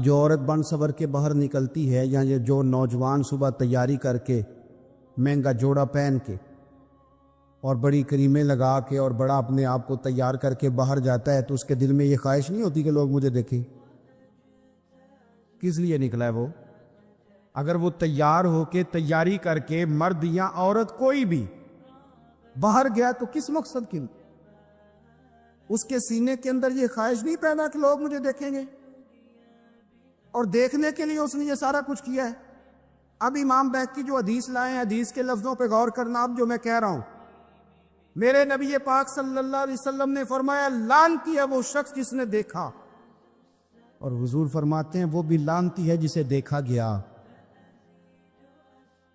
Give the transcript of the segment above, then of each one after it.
جو عورت بن سور کے باہر نکلتی ہے، یا یہ جو نوجوان صبح تیاری کر کے مہنگا جوڑا پہن کے اور بڑی کریمیں لگا کے اور بڑا اپنے آپ کو تیار کر کے باہر جاتا ہے، تو اس کے دل میں یہ خواہش نہیں ہوتی کہ لوگ مجھے دیکھیں؟ کس لیے نکلا ہے وہ؟ اگر وہ تیار ہو کے تیاری کر کے مرد یا عورت کوئی بھی باہر گیا تو کس مقصد کے لیے؟ اس کے سینے کے اندر یہ خواہش نہیں پیدا کہ لوگ مجھے دیکھیں گے، اور دیکھنے کے لیے اس نے یہ سارا کچھ کیا ہے۔ اب امام بیہقی جو حدیث لائے ہیں، حدیث کے لفظوں پہ غور کرنا، اب جو میں کہہ رہا ہوں، میرے نبی پاک صلی اللہ علیہ وسلم نے فرمایا لعنتی ہے وہ شخص جس نے دیکھا، اور حضور فرماتے ہیں وہ بھی لعنتی ہے جسے دیکھا گیا،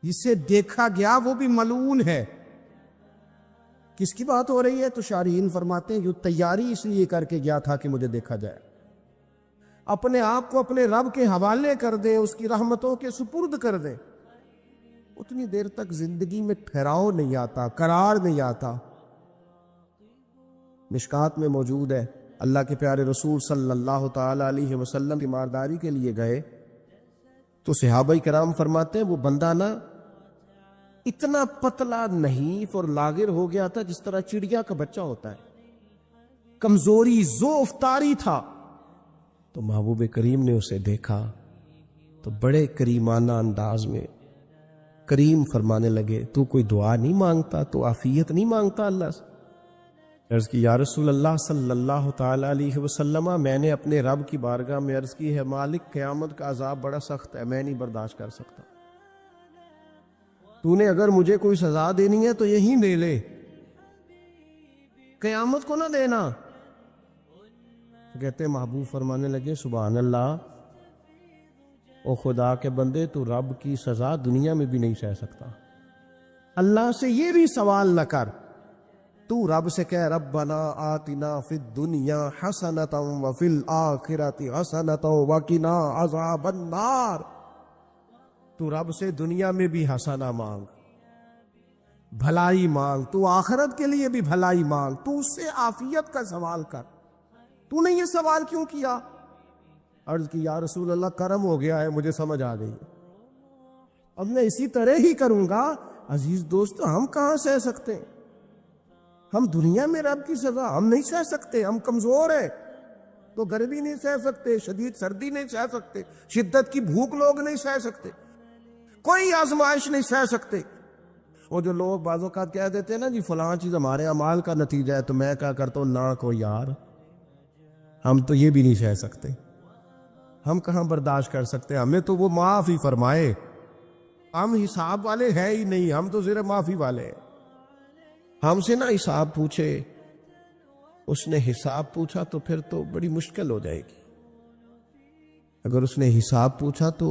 جسے دیکھا گیا وہ بھی ملعون ہے۔ کس کی بات ہو رہی ہے؟ تو شارحین فرماتے ہیں جو تیاری اس لیے کر کے گیا تھا کہ مجھے دیکھا جائے، اپنے آپ کو اپنے رب کے حوالے کر دے، اس کی رحمتوں کے سپرد کر دے، اتنی دیر تک زندگی میں ٹھہراؤ نہیں آتا، قرار نہیں آتا۔ مشکات میں موجود ہے، اللہ کے پیارے رسول صلی اللہ تعالی علیہ وسلم کی مارداری کے لیے گئے تو صحابہ کرام فرماتے ہیں وہ بندہ نا اتنا پتلا نحیف اور لاغر ہو گیا تھا جس طرح چڑیا کا بچہ ہوتا ہے، کمزوری ضعف طاری تھا۔ تو محبوب کریم نے اسے دیکھا تو بڑے کریمانہ انداز میں کریم فرمانے لگے، تو کوئی دعا نہیں مانگتا، تو عافیت نہیں مانگتا اللہ سے؟ عرض کی یا رسول اللہ صلی اللہ تعالی علیہ وسلم، میں نے اپنے رب کی بارگاہ میں عرض کی ہے مالک قیامت کا عذاب بڑا سخت ہے، میں نہیں برداشت کر سکتا، تو نے اگر مجھے کوئی سزا دینی ہے تو یہی دے لے، قیامت کو نہ دینا۔ کہتے محبوب فرمانے لگے سبحان اللہ، او خدا کے بندے تو رب کی سزا دنیا میں بھی نہیں سہ سکتا، اللہ سے یہ بھی سوال نہ کر، تو رب سے کہہ ربنا آتنا فی الدنیا حسنۃ وفی الآخرۃ حسنۃ وقنا عذاب النار، تو رب سے دنیا میں بھی حسنہ مانگ، بھلائی مانگ، تو آخرت کے لیے بھی بھلائی مانگ، تو اس سے عافیت کا سوال کر، تو نے یہ سوال کیوں کیا؟ عرض کی یا رسول اللہ کرم ہو گیا ہے، مجھے سمجھ آ گئی، اب میں اسی طرح ہی کروں گا۔ عزیز دوست، ہم کہاں سہ سکتے ہیں؟ ہم دنیا میں رب کی سزا ہم نہیں سہ سکتے، ہم کمزور ہیں، تو گرمی نہیں سہ سکتے، شدید سردی نہیں سہ سکتے، شدت کی بھوک لوگ نہیں سہ سکتے، کوئی آزمائش نہیں سہ سکتے۔ وہ جو لوگ بعض اوقات کہہ دیتے ہیں نا جی فلاں چیز ہمارے اعمال کا نتیجہ ہے، تو میں کیا کرتا ہوں، نہ کو یار، ہم تو یہ بھی نہیں سہ سکتے، ہم کہاں برداشت کر سکتے، ہمیں تو وہ معاف ہی فرمائے، ہم حساب والے ہیں ہی نہیں، ہم تو صرف معافی والے ہیں۔ ہم سے نہ حساب پوچھے، اس نے حساب پوچھا تو پھر تو بڑی مشکل ہو جائے گی، اگر اس نے حساب پوچھا تو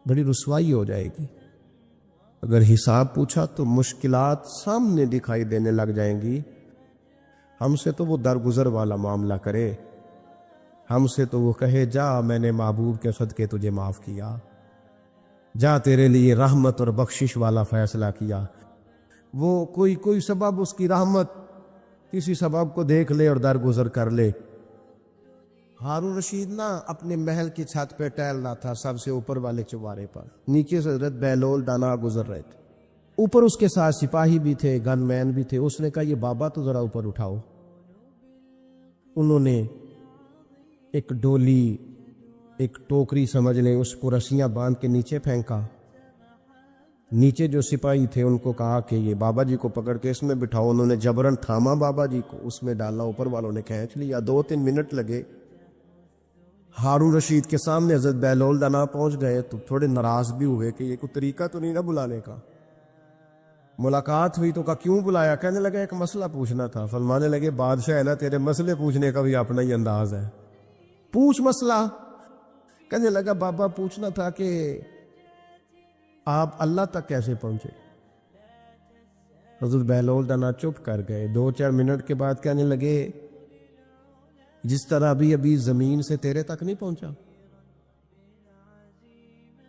بڑی رسوائی ہو جائے گی، اگر حساب پوچھا تو مشکلات سامنے دکھائی دینے لگ جائیں گی۔ ہم سے تو وہ درگزر والا معاملہ کرے، ہم سے تو وہ کہے جا میں نے محبوب کے صدقے تجھے معاف کیا، جا تیرے لیے رحمت اور بخشش والا فیصلہ کیا۔ وہ کوئی سبب اس کی رحمت کسی سبب کو دیکھ لے اور درگزر کر لے۔ ہارون رشید نا اپنے محل کی چھت پہ ٹہل رہا تھا، سب سے اوپر والے چوبارے پر، نیچے سے حضرت بہلول دانا گزر رہے تھے، اوپر اس کے ساتھ سپاہی بھی تھے، گن مین بھی تھے۔ اس نے کہا یہ بابا تو ذرا اوپر اٹھاؤ۔ انہوں نے ایک ڈولی، ایک ٹوکری سمجھ لیں، اس کو رسیاں باندھ کے نیچے پھینکا۔ نیچے جو سپاہی تھے ان کو کہا کہ یہ بابا جی کو پکڑ کے اس میں بٹھاؤ۔ انہوں نے جبرن تھاما بابا جی کو، اس میں ڈالا، اوپر والوں نے کھینچ لیا۔ 2-3 منٹ لگے۔ ہارون رشید کے سامنے حضرت بہلول دانا پہنچ گئے تو تھوڑے ناراض بھی ہوئے کہ یہ کوئی طریقہ تو نہیں نہ بلانے کا۔ ملاقات ہوئی تو کہا کیوں بلایا؟ کہنے لگا ایک مسئلہ پوچھنا تھا۔ فرمانے لگے بادشاہ ہے نا، تیرے مسئلے پوچھنے کا بھی اپنا ہی انداز ہے، پوچھ مسئلہ۔ کہنے لگا بابا پوچھنا تھا کہ آپ اللہ تک کیسے پہنچے؟ حضرت بہلول دانا چپ کر گئے۔ 2-4 منٹ کے بعد کہنے لگے جس طرح ابھی زمین سے تیرے تک نہیں پہنچا،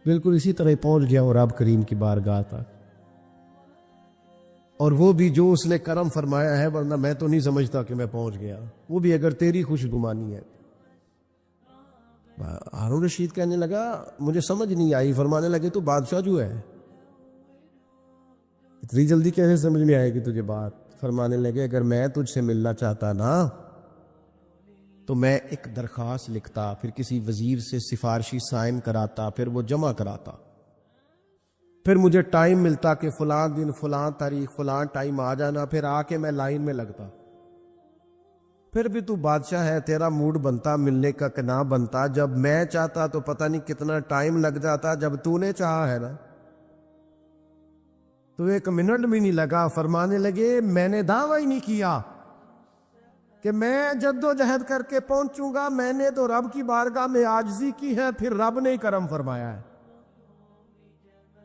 بالکل اسی طرح پہنچ گیا اور رب کریم کی بارگاہ تک، اور وہ بھی جو اس نے کرم فرمایا ہے، ورنہ میں تو نہیں سمجھتا کہ میں پہنچ گیا، وہ بھی اگر تیری خوش گمانی ہے۔ ہارون رشید کہنے لگا مجھے سمجھ نہیں آئی. فرمانے لگے تو بادشاہ جو ہے اتنی جلدی کیسے سمجھ میں آئے گی تجھے بات؟ فرمانے لگے اگر میں تجھ سے ملنا چاہتا نا تو میں ایک درخواست لکھتا، پھر کسی وزیر سے سفارشی سائن کراتا، پھر وہ جمع کراتا، پھر مجھے ٹائم ملتا کہ فلاں دن فلاں تاریخ فلاں ٹائم آ جانا، پھر آ کے میں لائن میں لگتا. پھر بھی تو بادشاہ ہے، تیرا موڈ بنتا ملنے کا کہ نہ بنتا. جب میں چاہتا تو پتہ نہیں کتنا ٹائم لگ جاتا، جب تو نے چاہا ہے نا تو 1 منٹ بھی نہیں لگا. فرمانے لگے میں نے دعویٰ ہی نہیں کیا کہ میں جد و جہد کر کے پہنچوں گا، میں نے تو رب کی بارگاہ میں عاجزی کی ہے، پھر رب نے کرم فرمایا ہے،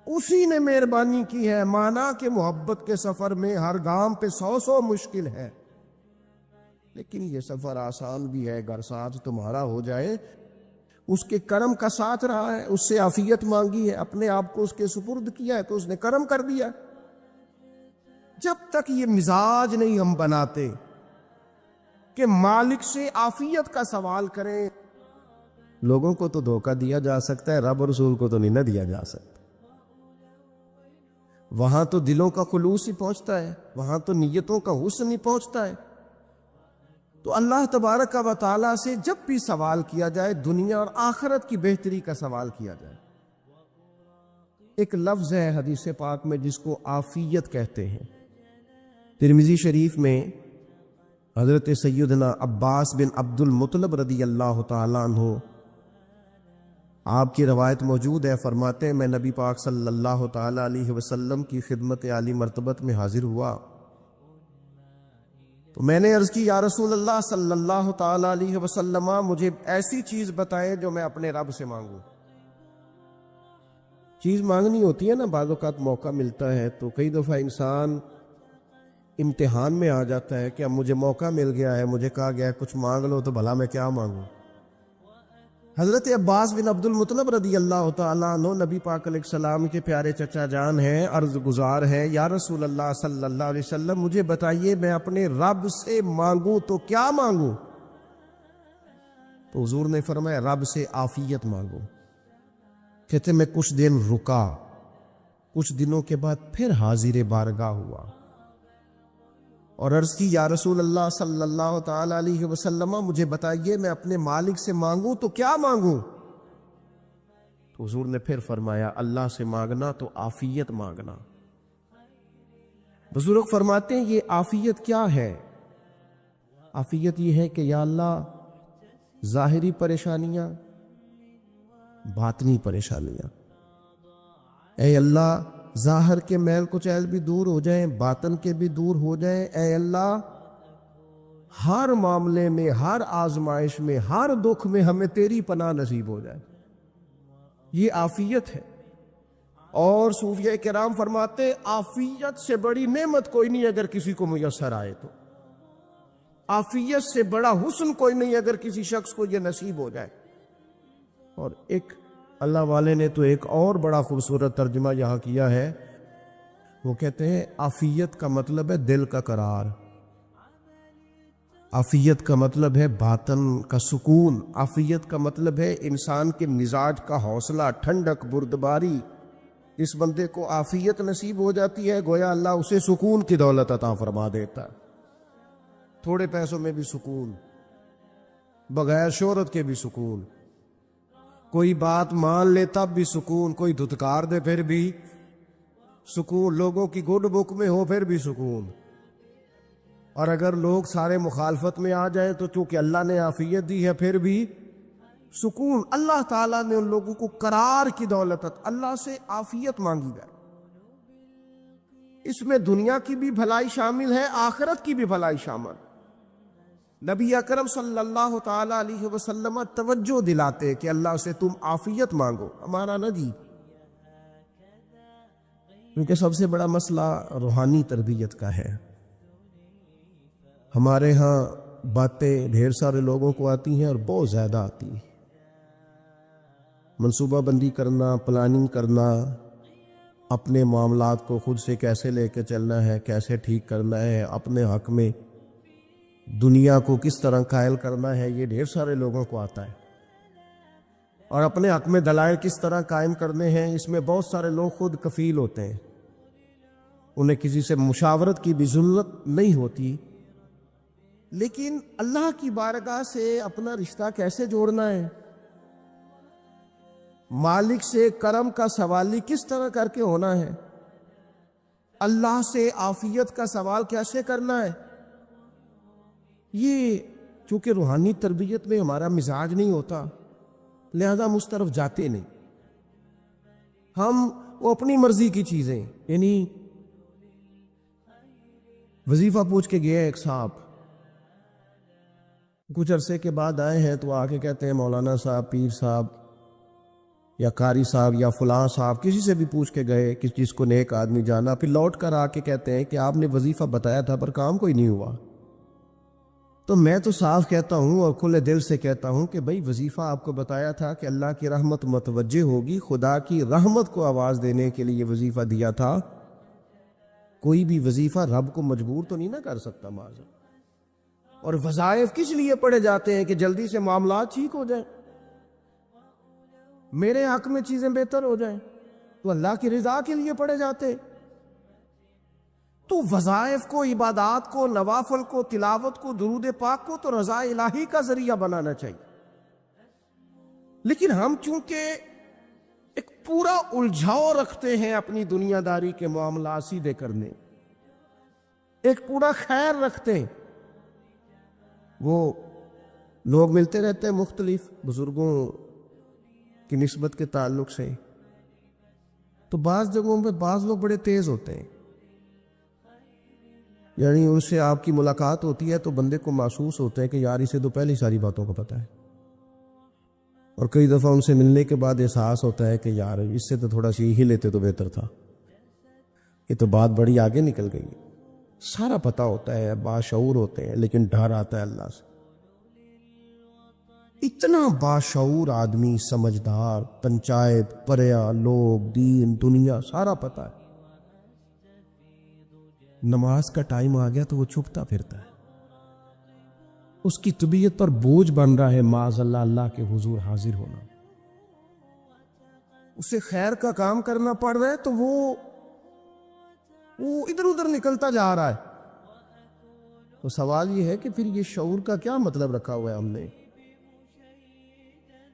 اسی نے مہربانی کی ہے. مانا کہ محبت کے سفر میں ہر گام پہ 100 مشکل ہے، لیکن یہ سفر آسان بھی ہے اگر ساتھ تمہارا ہو جائے. اس کے کرم کا ساتھ رہا ہے، اس سے عافیت مانگی ہے، اپنے آپ کو اس کے سپرد کیا ہے تو اس نے کرم کر دیا. جب تک یہ مزاج نہیں ہم بناتے کہ مالک سے عافیت کا سوال کریں، لوگوں کو تو دھوکہ دیا جا سکتا ہے، رب اور رسول کو تو نہیں نہ دیا جا سکتا. وہاں تو دلوں کا خلوص ہی پہنچتا ہے، وہاں تو نیتوں کا حسن ہی پہنچتا ہے. تو اللہ تبارک و تعالیٰ سے جب بھی سوال کیا جائے دنیا اور آخرت کی بہتری کا سوال کیا جائے. ایک لفظ ہے حدیث پاک میں جس کو عافیت کہتے ہیں. ترمذی شریف میں حضرت سیدنا عباس بن عبد المطلب رضی اللہ تعالیٰ عنہ آپ کی روایت موجود ہے. فرماتے ہیں میں نبی پاک صلی اللہ تعالیٰ علیہ وسلم کی خدمت عالی مرتبت میں حاضر ہوا تو میں نے عرض کی یا رسول اللہ صلی اللہ تعالیٰ علیہ وسلم مجھے ایسی چیز بتائیں جو میں اپنے رب سے مانگوں. چیز مانگنی ہوتی ہے نا، بعض اوقات موقع ملتا ہے تو کئی دفعہ انسان امتحان میں آ جاتا ہے کہ اب مجھے موقع مل گیا ہے، مجھے کہا گیا ہے کچھ مانگ لو، تو بھلا میں کیا مانگوں. حضرت عباس بن عبد المطلب رضی اللہ تعالیٰ عنہ نبی پاک علیہ السلام کے پیارے چچا جان ہیں، عرض گزار ہیں یا رسول اللہ صلی اللہ علیہ وسلم مجھے بتائیے میں اپنے رب سے مانگوں تو کیا مانگوں؟ تو حضور نے فرمایا رب سے عافیت مانگو. کہتے میں کچھ دن رکا، کچھ دنوں کے بعد پھر حاضر بارگاہ ہوا اور عرض کی یا رسول اللہ صلی اللہ تعالیٰ علیہ وسلم مجھے بتائیے میں اپنے مالک سے مانگوں تو کیا مانگوں؟ تو حضور نے پھر فرمایا اللہ سے مانگنا تو عافیت مانگنا. بزرگ فرماتے ہیں یہ عافیت کیا ہے؟ عافیت یہ ہے کہ یا اللہ ظاہری پریشانیاں، باطنی پریشانیاں، اے اللہ ظاہر کے میل کچیل بھی دور ہو جائیں، باطن کے بھی دور ہو جائیں. اے اللہ ہر معاملے میں، ہر آزمائش میں، ہر دکھ میں ہمیں تیری پناہ نصیب ہو جائے. یہ عافیت ہے. اور صوفیہ کرام فرماتے عافیت سے بڑی نعمت کوئی نہیں اگر کسی کو میسر آئے تو، عافیت سے بڑا حسن کوئی نہیں اگر کسی شخص کو یہ نصیب ہو جائے. اور ایک اللہ والے نے تو ایک اور بڑا خوبصورت ترجمہ یہاں کیا ہے، وہ کہتے ہیں عافیت کا مطلب ہے دل کا قرار، عافیت کا مطلب ہے باطن کا سکون، عافیت کا مطلب ہے انسان کے مزاج کا حوصلہ، ٹھنڈک، بردباری. اس بندے کو عافیت نصیب ہو جاتی ہے گویا اللہ اسے سکون کی دولت عطا فرما دیتا ہے. تھوڑے پیسوں میں بھی سکون، بغیر شہرت کے بھی سکون، کوئی بات مان لے تب بھی سکون، کوئی دھتکار دے پھر بھی سکون، لوگوں کی گڈ بک میں ہو پھر بھی سکون. اور اگر لوگ سارے مخالفت میں آ جائیں تو چونکہ اللہ نے عافیت دی ہے پھر بھی سکون. اللہ تعالیٰ نے ان لوگوں کو قرار کی دولت، اللہ سے عافیت مانگی جائے. اس میں دنیا کی بھی بھلائی شامل ہے، آخرت کی بھی بھلائی شامل. نبی اکرم صلی اللہ تعالیٰ علیہ وسلم توجہ دلاتے کہ اللہ سے تم عافیت مانگو، ہمارا نہ جی. کیونکہ سب سے بڑا مسئلہ روحانی تربیت کا ہے. ہمارے ہاں باتیں ڈھیر سارے لوگوں کو آتی ہیں اور بہت زیادہ آتی ہیں. منصوبہ بندی کرنا، پلاننگ کرنا، اپنے معاملات کو خود سے کیسے لے کے چلنا ہے، کیسے ٹھیک کرنا ہے، اپنے حق میں دنیا کو کس طرح قائل کرنا ہے، یہ ڈھیر سارے لوگوں کو آتا ہے. اور اپنے حق میں دلائل کس طرح قائم کرنے ہیں، اس میں بہت سارے لوگ خود کفیل ہوتے ہیں، انہیں کسی سے مشاورت کی بھی ضرورت نہیں ہوتی۔ لیکن اللہ کی بارگاہ سے اپنا رشتہ کیسے جوڑنا ہے، مالک سے کرم کا سوالی کس طرح کر کے ہونا ہے، اللہ سے عافیت کا سوال کیسے کرنا ہے، یہ چونکہ روحانی تربیت میں ہمارا مزاج نہیں ہوتا، لہذا ہم اس طرف جاتے نہیں۔ ہم وہ اپنی مرضی کی چیزیں، یعنی وظیفہ پوچھ کے گئے ایک صاحب، کچھ عرصے کے بعد آئے ہیں تو آ کے کہتے ہیں مولانا صاحب، پیر صاحب یا قاری صاحب یا فلاں صاحب، کسی سے بھی پوچھ کے گئے، کس چیز کو نیک آدمی جانا، پھر لوٹ کر آ کے کہتے ہیں کہ آپ نے وظیفہ بتایا تھا پر کام کوئی نہیں ہوا۔ تو میں تو صاف کہتا ہوں اور کھلے دل سے کہتا ہوں کہ بھائی وظیفہ آپ کو بتایا تھا کہ اللہ کی رحمت متوجہ ہوگی، خدا کی رحمت کو آواز دینے کے لیے وظیفہ دیا تھا۔ کوئی بھی وظیفہ رب کو مجبور تو نہیں نہ کر سکتا معاذ۔ اور وظائف کس لیے پڑھے جاتے ہیں کہ جلدی سے معاملات ٹھیک ہو جائیں، میرے حق میں چیزیں بہتر ہو جائیں، تو اللہ کی رضا کے لیے پڑھے جاتے ہیں۔ تو وظائف کو، عبادات کو، نوافل کو، تلاوت کو، درود پاک کو تو رضا الہی کا ذریعہ بنانا چاہیے۔ لیکن ہم چونکہ ایک پورا الجھاؤ رکھتے ہیں اپنی دنیا داری کے معاملات سیدھے کرنے، ایک پورا خیر رکھتے ہیں، وہ لوگ ملتے رہتے ہیں مختلف بزرگوں کی نسبت کے تعلق سے، تو بعض جگہوں پہ بعض لوگ بڑے تیز ہوتے ہیں، یعنی ان سے آپ کی ملاقات ہوتی ہے تو بندے کو محسوس ہوتا ہے کہ یار اسے تو پہلے ساری باتوں کا پتہ ہے، اور کئی دفعہ ان سے ملنے کے بعد احساس ہوتا ہے کہ یار اس سے تو تھوڑا سیکھ ہی لیتے تو بہتر تھا، یہ تو بات بڑی آگے نکل گئی۔ سارا پتہ ہوتا ہے، باشعور ہوتے ہیں، لیکن ڈر آتا ہے اللہ سے۔ اتنا باشعور آدمی، سمجھدار، پنچایت، پریا، لوگ، دین، دنیا سارا پتہ ہے، نماز کا ٹائم آ گیا تو وہ چھپتا پھرتا ہے، اس کی طبیعت پر بوجھ بن رہا ہے معاذ اللہ اللہ کے حضور حاضر ہونا، اسے خیر کا کام کرنا پڑ رہا ہے تو وہ ادھر ادھر نکلتا جا رہا ہے۔ تو سوال یہ ہے کہ پھر یہ شعور کا کیا مطلب رکھا ہوا ہے ہم نے؟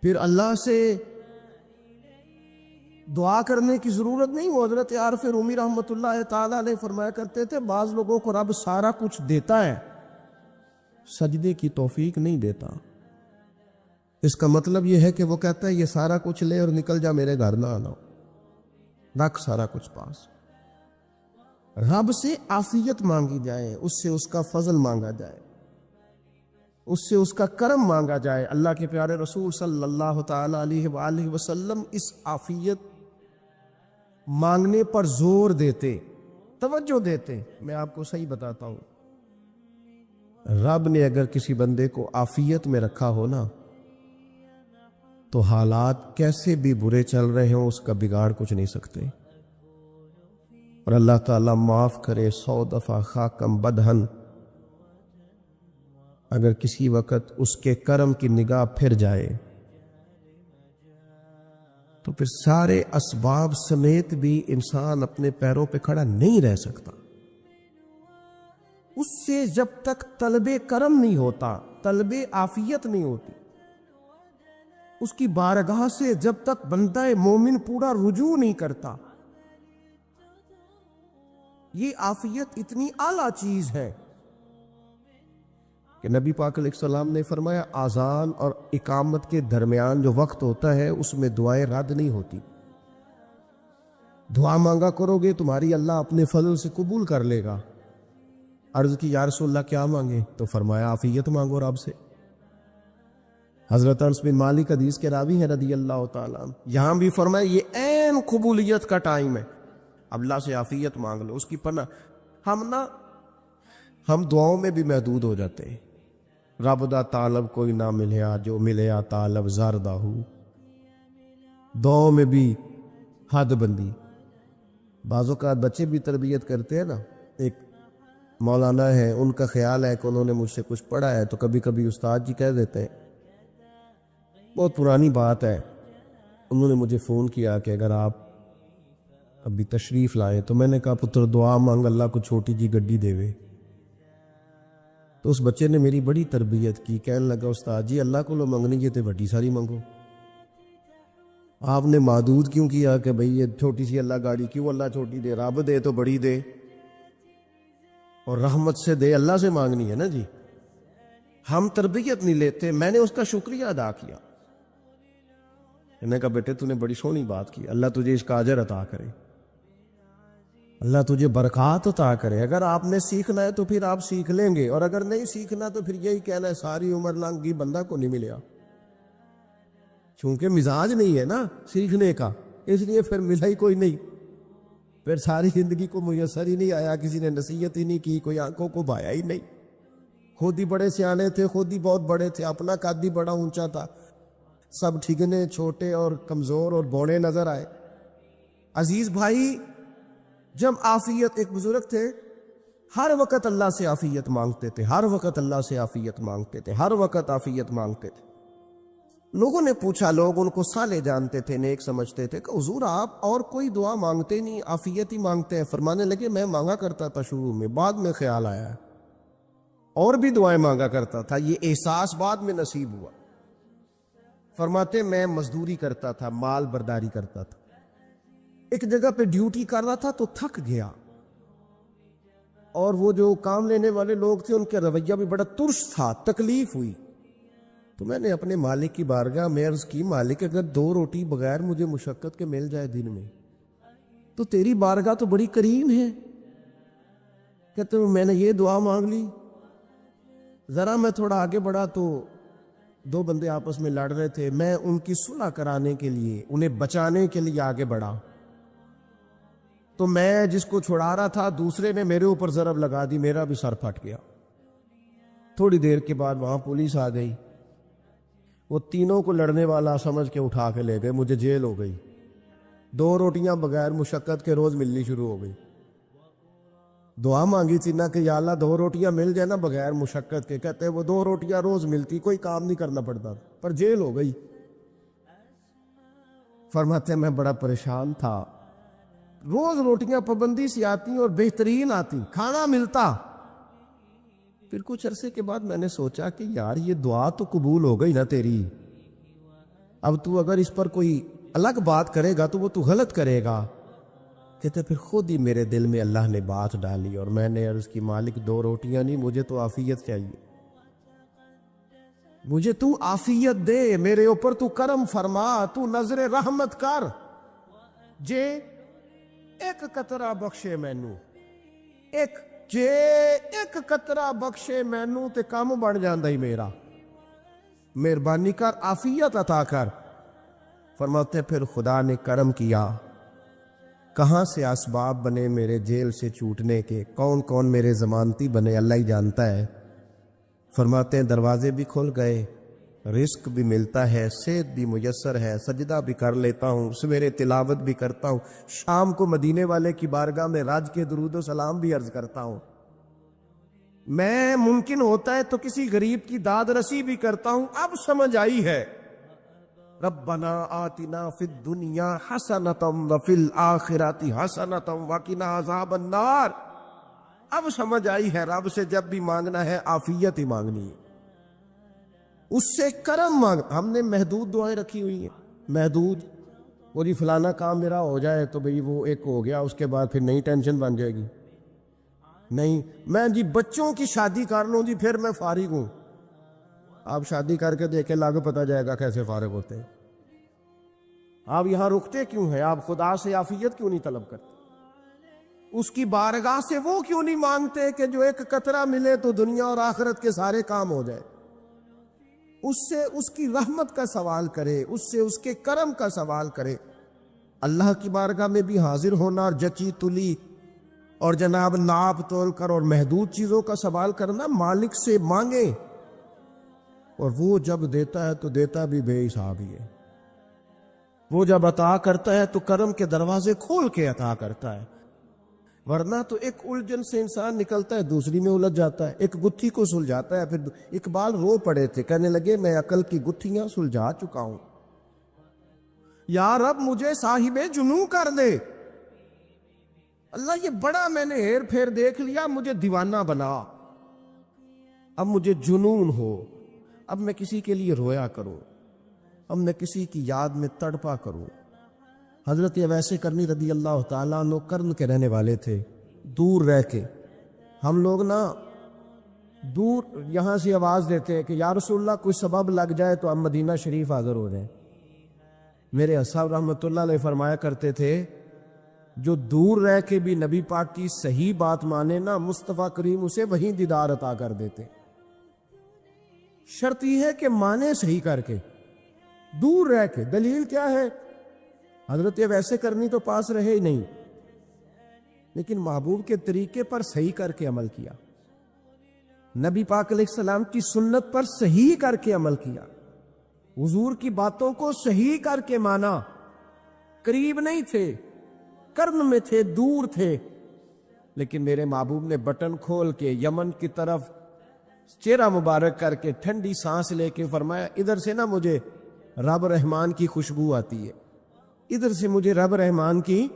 پھر اللہ سے دعا کرنے کی ضرورت نہیں۔ وہ حضرت عارف رومی رحمۃ اللہ تعالی علیہ فرمایا کرتے تھے بعض لوگوں کو رب سارا کچھ دیتا ہے، سجدے کی توفیق نہیں دیتا۔ اس کا مطلب یہ ہے کہ وہ کہتا ہے یہ سارا کچھ لے اور نکل جا، میرے گھر نہ آنا، رکھ سارا کچھ پاس۔ رب سے عافیت مانگی جائے، اس سے اس کا فضل مانگا جائے، اس سے اس کا کرم مانگا جائے۔ اللہ کے پیارے رسول صلی اللہ تعالی علیہ وآلہ وسلم اس عافیت مانگنے پر زور دیتے، توجہ دیتے۔ میں آپ کو صحیح بتاتا ہوں، رب نے اگر کسی بندے کو عافیت میں رکھا ہو نا، تو حالات کیسے بھی برے چل رہے ہوں اس کا بگاڑ کچھ نہیں سکتے۔ اور اللہ تعالیٰ معاف کرے، 100 دفعہ خاکم بدہن، اگر کسی وقت اس کے کرم کی نگاہ پھر جائے تو پھر سارے اسباب سمیت بھی انسان اپنے پیروں پہ کھڑا نہیں رہ سکتا۔ اس سے جب تک طلب کرم نہیں ہوتا، طلب عافیت نہیں ہوتی، اس کی بارگاہ سے جب تک بندہ مومن پورا رجوع نہیں کرتا، یہ عافیت اتنی اعلیٰ چیز ہے کہ نبی پاک علیہ السلام نے فرمایا اذان اور اقامت کے درمیان جو وقت ہوتا ہے اس میں دعائیں رد نہیں ہوتی۔ دعا مانگا کرو گے تمہاری اللہ اپنے فضل سے قبول کر لے گا۔ عرض کی یا رسول اللہ کیا مانگے؟ تو فرمایا عافیت مانگو رب سے۔ حضرت انس بن مالک حدیث کے راوی ہیں رضی اللہ تعالیٰ عنہ، یہاں بھی فرمایا یہ عین قبولیت کا ٹائم ہے، اب اللہ سے عافیت مانگ لو، اس کی پناہ۔ ہم دعاؤں میں بھی محدود ہو جاتے ہیں، رب دا طالب کوئی نہ ملیا، جو ملیا طالب زردہ ہو، دعاؤں میں بھی حد بندی۔ بعض اوقات بچے بھی تربیت کرتے ہیں نا، ایک مولانا ہے، ان کا خیال ہے کہ انہوں نے مجھ سے کچھ پڑھا ہے، تو کبھی کبھی استاد جی کہہ دیتے ہیں، بہت پرانی بات ہے، انہوں نے مجھے فون کیا کہ اگر آپ ابھی تشریف لائیں، تو میں نے کہا پتر دعا مانگ اللہ کو چھوٹی جی گڈی دے وے۔ تو اس بچے نے میری بڑی تربیت کی، کہنے لگا استاد جی اللہ کو لو منگنی جی تے بڑی ساری منگو، آپ نے محدود کیوں کیا کہ بھئی یہ چھوٹی سی اللہ گاڑی کیوں اللہ چھوٹی دے، رب دے تو بڑی دے، اور رحمت سے دے، اللہ سے مانگنی ہے نا جی۔ ہم تربیت نہیں لیتے۔ میں نے اس کا شکریہ ادا کیا، میں نے کہا بیٹے تو نے بڑی سونی بات کی، اللہ تجھے اس کا اجر عطا کرے، اللہ تجھے برکات عطا کرے۔ اگر آپ نے سیکھنا ہے تو پھر آپ سیکھ لیں گے، اور اگر نہیں سیکھنا تو پھر یہی کہنا ہے ساری عمر لنگ گئی بندہ کو نہیں ملیا، چونکہ مزاج نہیں ہے نا سیکھنے کا، اس لیے پھر ملا ہی کوئی نہیں، پھر ساری زندگی کو میسر ہی نہیں آیا، کسی نے نصیحت ہی نہیں کی، کوئی آنکھوں کو بھایا ہی نہیں، خود ہی بڑے سیانے تھے، خود ہی بہت بڑے تھے، اپنا قد ہی بڑا اونچا تھا، سب ٹھگنے چھوٹے اور کمزور اور بوڑے نظر آئے۔ عزیز بھائی، جب عافیت، ایک بزرگ تھے ہر وقت اللہ سے عافیت مانگتے تھے، ہر وقت اللہ سے عافیت مانگتے تھے، ہر وقت عافیت مانگتے تھے۔ لوگوں نے پوچھا، لوگ ان کو صالح جانتے تھے، نیک سمجھتے تھے، کہ حضور آپ اور کوئی دعا مانگتے نہیں، عافیت ہی مانگتے ہیں؟ فرمانے لگے میں مانگا کرتا تھا شروع میں، بعد میں خیال آیا ہے اور بھی دعائیں مانگا کرتا تھا، یہ احساس بعد میں نصیب ہوا۔ فرماتے میں مزدوری کرتا تھا، مال برداری کرتا تھا، ایک جگہ پہ ڈیوٹی کر رہا تھا تو تھک گیا، اور وہ جو کام لینے والے لوگ تھے ان کا رویہ بھی بڑا ترس تھا، تکلیف ہوئی، تو میں نے اپنے مالک کی بارگاہ میں عرض کی، مالک اگر 2 روٹی بغیر مجھے مشقت کے مل جائے دن میں تو تیری بارگاہ تو بڑی کریم ہے۔ کہتے ہیں میں نے یہ دعا مانگ لی، ذرا میں تھوڑا آگے بڑھا تو 2 بندے آپس میں لڑ رہے تھے، میں ان کی صلح کرانے کے لیے، انہیں بچانے کے لیے آگے بڑھا، تو میں جس کو چھڑا رہا تھا دوسرے نے میرے اوپر ضرب لگا دی، میرا بھی سر پھٹ گیا۔ تھوڑی دیر کے بعد وہاں پولیس آ گئی، وہ تینوں کو لڑنے والا سمجھ کے اٹھا کے لے گئے، مجھے جیل ہو گئی، 2 روٹیاں بغیر مشقت کے روز ملنی شروع ہو گئی۔ دعا مانگی تھی نا کہ یا اللہ 2 روٹیاں مل جائے نا بغیر مشقت کے، کہتے وہ 2 روٹیاں روز ملتی، کوئی کام نہیں کرنا پڑتا، پر جیل ہو گئی۔ فرماتے میں بڑا پریشان تھا، روز روٹیاں پابندی سے آتی اور بہترین آتی، کھانا ملتا۔ پھر کچھ عرصے کے بعد میں نے سوچا کہ یار یہ دعا تو قبول ہو گئی نا تیری، اب تو اگر اس پر کوئی الگ بات کرے گا تو وہ تو غلط کرے گا۔ کہتے پھر خود ہی میرے دل میں اللہ نے بات ڈالی، اور میں نے عرض کی مالک 2 روٹیاں نہیں، مجھے تو عافیت چاہیے، مجھے تو عافیت دے، میرے اوپر تو کرم فرما، تو نظر رحمت کر، جے ایک قطرہ بخشے مینوں، جے ایک قطرہ بخشے مینوں تے کام بن جاندا ہی میرا، مہربانی کر عافیت عطا کر۔ فرماتے پھر خدا نے کرم کیا، کہاں سے اسباب بنے میرے جیل سے چھوٹنے کے، کون کون میرے ضمانتی بنے اللہ ہی جانتا ہے۔ فرماتے ہیں دروازے بھی کھل گئے، رزق بھی ملتا ہے، صحت بھی میسر ہے، سجدہ بھی کر لیتا ہوں، سویرے تلاوت بھی کرتا ہوں، شام کو مدینے والے کی بارگاہ میں راج کے درود و سلام بھی عرض کرتا ہوں، میں ممکن ہوتا ہے تو کسی غریب کی داد رسی بھی کرتا ہوں۔ اب سمجھ آئی ہے، ربنا آتنا فی الدنیا حسنۃ وفی الآخرۃ حسنۃ وقنا عذاب النار۔ اب سمجھ آئی ہے رب سے جب بھی مانگنا ہے عافیت ہی مانگنی ہے، اس سے کرم مانگ۔ ہم نے محدود دعائیں رکھی ہوئی ہیں، محدود، وہ جی فلانا کام میرا ہو جائے تو بھئی وہ ایک ہو گیا، اس کے بعد پھر نئی ٹینشن بن جائے گی، نہیں میں جی بچوں کی شادی کر لوں جی پھر میں فارغ ہوں۔ آپ شادی کر کے دیکھیں لاگو پتہ جائے گا کیسے فارغ ہوتے ہیں۔ آپ یہاں رکتے کیوں ہیں؟ آپ خدا سے عافیت کیوں نہیں طلب کرتے؟ اس کی بارگاہ سے وہ کیوں نہیں مانگتے کہ جو ایک قطرہ ملے تو دنیا اور آخرت کے سارے کام ہو جائے؟ اس سے اس کی رحمت کا سوال کرے، اس سے اس کے کرم کا سوال کرے۔ اللہ کی بارگاہ میں بھی حاضر ہونا اور جچی تلی اور جناب ناپ تول کر اور محدود چیزوں کا سوال کرنا، مالک سے مانگے، اور وہ جب دیتا ہے تو دیتا بھی بے حساب ہی ہے۔ وہ جب عطا کرتا ہے تو کرم کے دروازے کھول کے عطا کرتا ہے، ورنہ تو ایک الجھن سے انسان نکلتا ہے دوسری میں الجھ جاتا ہے، ایک گتھی کو سلجھاتا ہے۔ پھر اقبال رو پڑے تھے، کہنے لگے میں عقل کی گتھیاں سلجھا چکا ہوں، یا رب مجھے صاحب جنوں کر دے، اللہ یہ بڑا میں نے ہیر پھیر دیکھ لیا، مجھے دیوانہ بنا، اب مجھے جنون ہو، اب میں کسی کے لیے رویا کروں، اب میں کسی کی یاد میں تڑپا کروں۔ حضرت اویس کرنی رضی اللہ تعالیٰ عنہ کرن کے رہنے والے تھے، دور رہ کے۔ ہم لوگ نا دور یہاں سے آواز دیتے ہیں کہ یا رسول اللہ کوئی سبب لگ جائے تو ہم مدینہ شریف حاضر ہو جائیں۔ میرے اصحاب رحمۃ اللہ علیہ فرمایا کرتے تھے جو دور رہ کے بھی نبی پاک کی صحیح بات مانے نا، مصطفیٰ کریم اسے وہیں دیدار عطا کر دیتے۔ شرط یہ ہے کہ مانے صحیح کر کے، دور رہ کے۔ دلیل کیا ہے؟ حضرت ویسے کرنی تو پاس رہے ہی نہیں، لیکن محبوب کے طریقے پر صحیح کر کے عمل کیا، نبی پاک علیہ السلام کی سنت پر صحیح کر کے عمل کیا، حضور کی باتوں کو صحیح کر کے مانا۔ قریب نہیں تھے، کرن میں تھے، دور تھے، لیکن میرے محبوب نے بٹن کھول کے یمن کی طرف چہرہ مبارک کر کے ٹھنڈی سانس لے کے فرمایا ادھر سے نا مجھے رب رحمان کی خوشبو آتی ہے، ادھر سے مجھے رب رحمان کی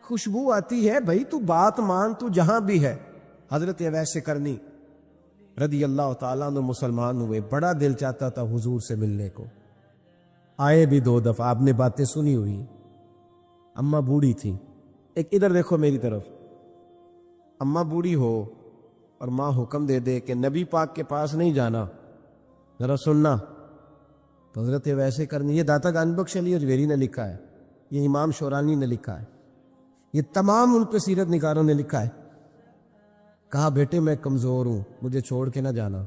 خوشبو آتی ہے، بھائی تو بات مان، تو جہاں بھی ہے۔ حضرت اویس کرنی رضی اللہ تعالیٰ عنہ مسلمان ہوئے، بڑا دل چاہتا تھا حضور سے ملنے کو، آئے بھی 2 دفعہ، آپ نے باتیں سنی ہوئی۔ اماں بوڑھی تھی، ایک ادھر دیکھو میری طرف، اماں بوڑھی ہو اور ماں حکم دے دے کہ نبی پاک کے پاس نہیں جانا، ذرا سننا، تو حضرت ویسے کرنی، یہ داتا گان بخش علی اجویری نے لکھا ہے، یہ امام شورانی نے لکھا ہے، یہ تمام ان کے سیرت نگاروں نے لکھا ہے، کہا بیٹے میں کمزور ہوں، مجھے چھوڑ کے نہ جانا،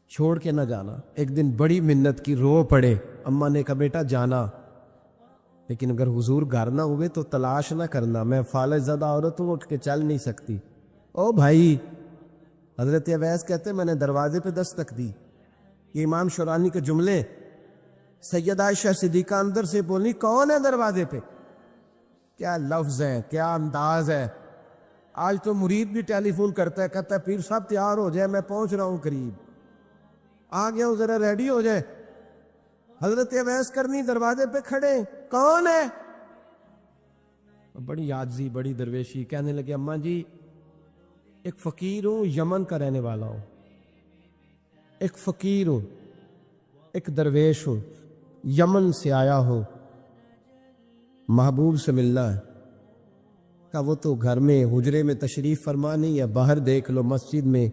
چھوڑ کے نہ جانا۔ ایک دن بڑی منت کی، رو پڑے، اماں نے کہا بیٹا جانا، لیکن اگر حضور گھر نہ ہوئے تو تلاش نہ کرنا، میں فالج زدہ عورت ہوں، اٹھ کے چل نہیں سکتی۔ او بھائی، حضرت اویس کہتے میں نے دروازے پہ دستک دی، یہ امام شورانی کے جملے، سیدہ عائشہ صدیقہ اندر سے بولی کون ہے دروازے پہ؟ کیا لفظ ہے، کیا انداز ہے! آج تو مرید بھی ٹیلی فون کرتا ہے، کہتا ہے پیر صاحب تیار ہو جائے، میں پہنچ رہا ہوں قریب، آ گیا ہوں، ذرا ریڈی ہو جائے۔ حضرت اویس کرنی دروازے پہ کھڑے، کون ہے؟ بڑی عاجزی، بڑی درویشی، کہنے لگے اماں جی ایک فقیر ہوں، یمن کا رہنے والا ہوں، ایک فقیر ہوں، ایک درویش ہوں، یمن سے آیا ہوں، محبوب سے ملنا ہے۔ کہا وہ تو گھر میں حجرے میں تشریف فرما نہیں، یا باہر دیکھ لو، مسجد میں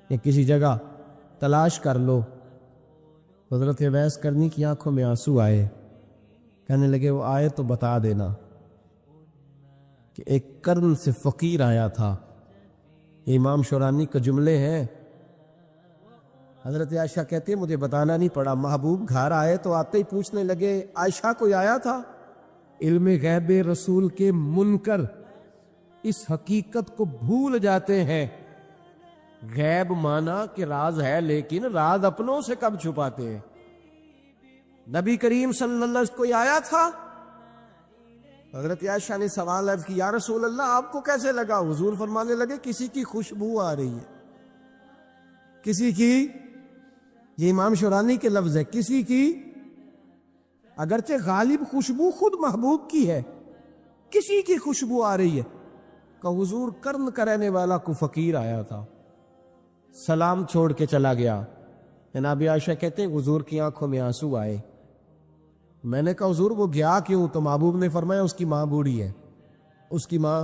یا کسی جگہ تلاش کر لو۔ حضرت اویس کرنی کی آنکھوں میں آنسو آئے، کہنے لگے وہ آئے تو بتا دینا کہ ایک کرن سے فقیر آیا تھا۔ یہ امام شورانی کے جملے ہیں۔ حضرت عائشہ کہتے ہیں مجھے بتانا نہیں پڑا، محبوب گھر آئے تو آتے ہی پوچھنے لگے عائشہ کوئی آیا تھا؟ علم غیب رسول کے منکر اس حقیقت کو بھول جاتے ہیں، غیب مانا کہ راز ہے، لیکن راز اپنوں سے کب چھپاتے ہیں؟ نبی کریم صلی اللہ علیہ وسلم کوئی آیا تھا؟ حضرت عائشہ نے سوال عرض کی یا رسول اللہ آپ کو کیسے لگا؟ حضور فرمانے لگے کسی کی خوشبو آ رہی ہے، کسی کی، یہ امام شورانی کے لفظ ہے، کسی کی، اگرچہ غالب خوشبو خود محبوب کی ہے، کسی کی خوشبو آ رہی ہے۔ کہ حضور کرن کا رہنے والا کو فقیر آیا تھا، سلام چھوڑ کے چلا گیا۔ جناب عائشہ کہتے ہیں حضور کی آنکھوں میں آنسو آئے۔ میں نے کہا حضور وہ گیا کیوں؟ تو محبوب نے فرمایا اس کی ماں بوڑھی ہے، اس کی ماں۔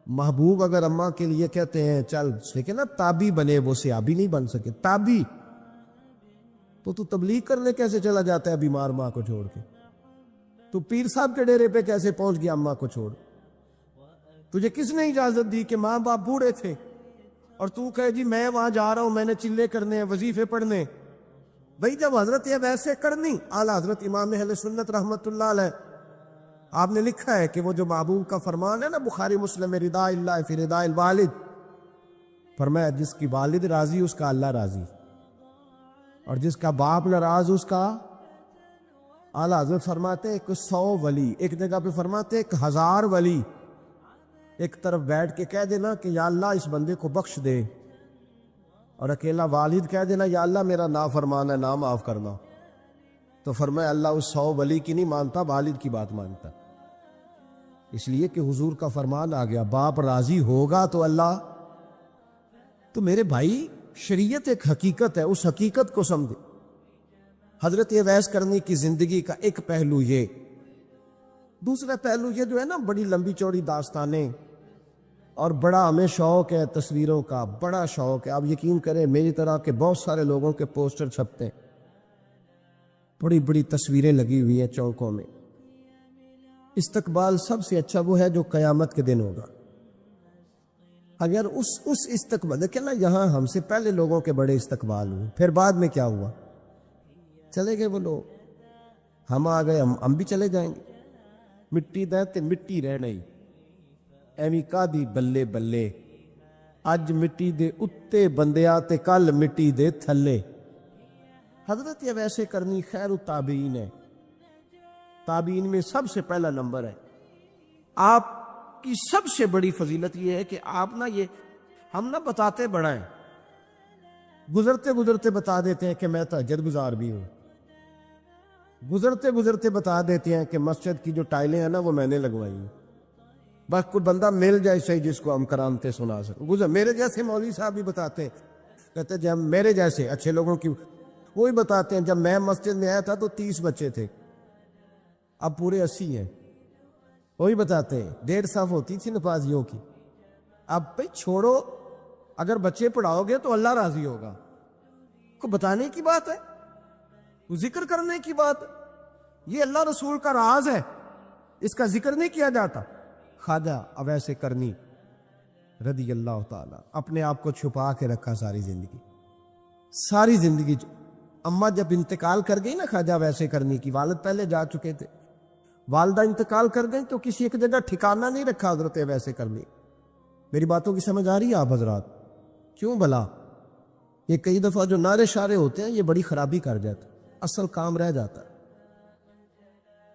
محبوب اگر اماں کے لیے کہتے ہیں چل، لیکن نا تابی بنے، وہ صحابی نہیں بن سکے، تابی، تو تبلیغ کرنے کیسے چلا جاتا ہے بیمار ماں کو چھوڑ کے؟ تو پیر صاحب کے ڈیرے پہ کیسے پہنچ گیا اماں کو چھوڑ؟ تجھے کس نے اجازت دی کہ ماں باپ بوڑھے تھے اور تو کہے جی میں وہاں جا رہا ہوں، میں نے چلے کرنے ہیں، وظیفے پڑھنے؟ بھئی جب حضرت ویسے کرنی اعلیٰ حضرت امام اہل سنت رحمت اللہ علیہ، آپ نے لکھا ہے کہ وہ جو محبوب کا فرمان ہے نا بخاری مسلم، رضا اللہ فی رضا الوالد، فرمایا جس کی والد راضی اس کا اللہ راضی، اور جس کا باپ ناراض اس کا، اعلیٰ حضرت فرماتے ہیں 100 ولی، ایک جگہ پہ فرماتے ہیں 1000 ولی ایک طرف بیٹھ کے کہہ دینا کہ یا اللہ اس بندے کو بخش دے، اور اکیلا والد کہہ دینا یا اللہ میرا نافرمان ہے، نہ معاف کرنا۔ تو فرمایا اللہ اس 100 ولی کی نہیں مانتا، والد کی بات مانتا، اس لیے کہ حضور کا فرمان آ گیا باپ راضی ہوگا تو اللہ۔ تو میرے بھائی شریعت ایک حقیقت ہے، اس حقیقت کو سمجھے۔ حضرت اویس کرنی کی زندگی کا ایک پہلو یہ، دوسرا پہلو یہ جو ہے نا بڑی لمبی چوڑی داستانیں، اور بڑا ہمیں شوق ہے تصویروں کا، بڑا شوق ہے۔ آپ یقین کریں میری طرح کے بہت سارے لوگوں کے پوسٹر چھپتے ہیں، بڑی بڑی تصویریں لگی ہوئی ہیں چوکوں میں۔ استقبال سب سے اچھا وہ ہے جو قیامت کے دن ہوگا۔ اگر اس استقبال دیکھیں نا، یہاں ہم سے پہلے لوگوں کے بڑے استقبال ہوئے، پھر بعد میں کیا ہوا؟ چلے گئے وہ لوگ، ہم آ گئے، ہم بھی چلے جائیں گے۔ مٹی دے تے مٹی رہنا ہی ایویں کا دی بلے بلے، اج مٹی دے اتے بندیا تے کل مٹی دے تھلے۔ حضرت اویس کرنی خیر التابعین ہے، تابعین میں سب سے پہلا نمبر ہے۔ آپ کی سب سے بڑی فضیلت یہ ہے کہ آپ نا، یہ ہم نہ بتاتے بڑا ہیں، گزرتے گزرتے بتا دیتے ہیں کہ میں تہجد گزار بھی ہوں، گزرتے گزرتے بتا دیتے ہیں کہ مسجد کی جو ٹائلیں ہیں نا وہ میں نے لگوائی ہیں، بس کوئی بندہ مل جائے صحیح جس کو ہم کرامتیں سنا سکیں۔ میرے جیسے مولوی صاحب بھی بتاتے ہیں، کہتے ہیں جب میرے جیسے اچھے لوگوں کی وہی بتاتے ہیں، جب میں مسجد میں آیا تھا تو 30 بچے تھے، اب پورے 80 ہیں۔ وہی بتاتے ہیں 1.5 صف ہوتی تھی نمازیوں کی، اب بھائی چھوڑو، اگر بچے پڑھاؤ گے تو اللہ راضی ہوگا۔ کو بتانے کی بات ہے، ذکر کرنے کی بات ہے، یہ اللہ رسول کا راز ہے، اس کا ذکر نہیں کیا جاتا۔ خواجہ اویس کرنی رضی اللہ تعالی اپنے آپ کو چھپا کے رکھا ساری زندگی۔ اماں جب انتقال کر گئی نا خواجہ اویس کرنی کی، والد پہلے جا چکے تھے، والدہ انتقال کر گئی تو کسی ایک جگہ ٹھکانہ نہیں رکھا حضرت اویس کرنی۔ میری باتوں کی سمجھ آ رہی ہے آپ حضرات؟ کیوں بھلا؟ یہ کئی دفعہ جو نعرے شارے ہوتے ہیں یہ بڑی خرابی کر جاتے، اصل کام رہ جاتا ہے۔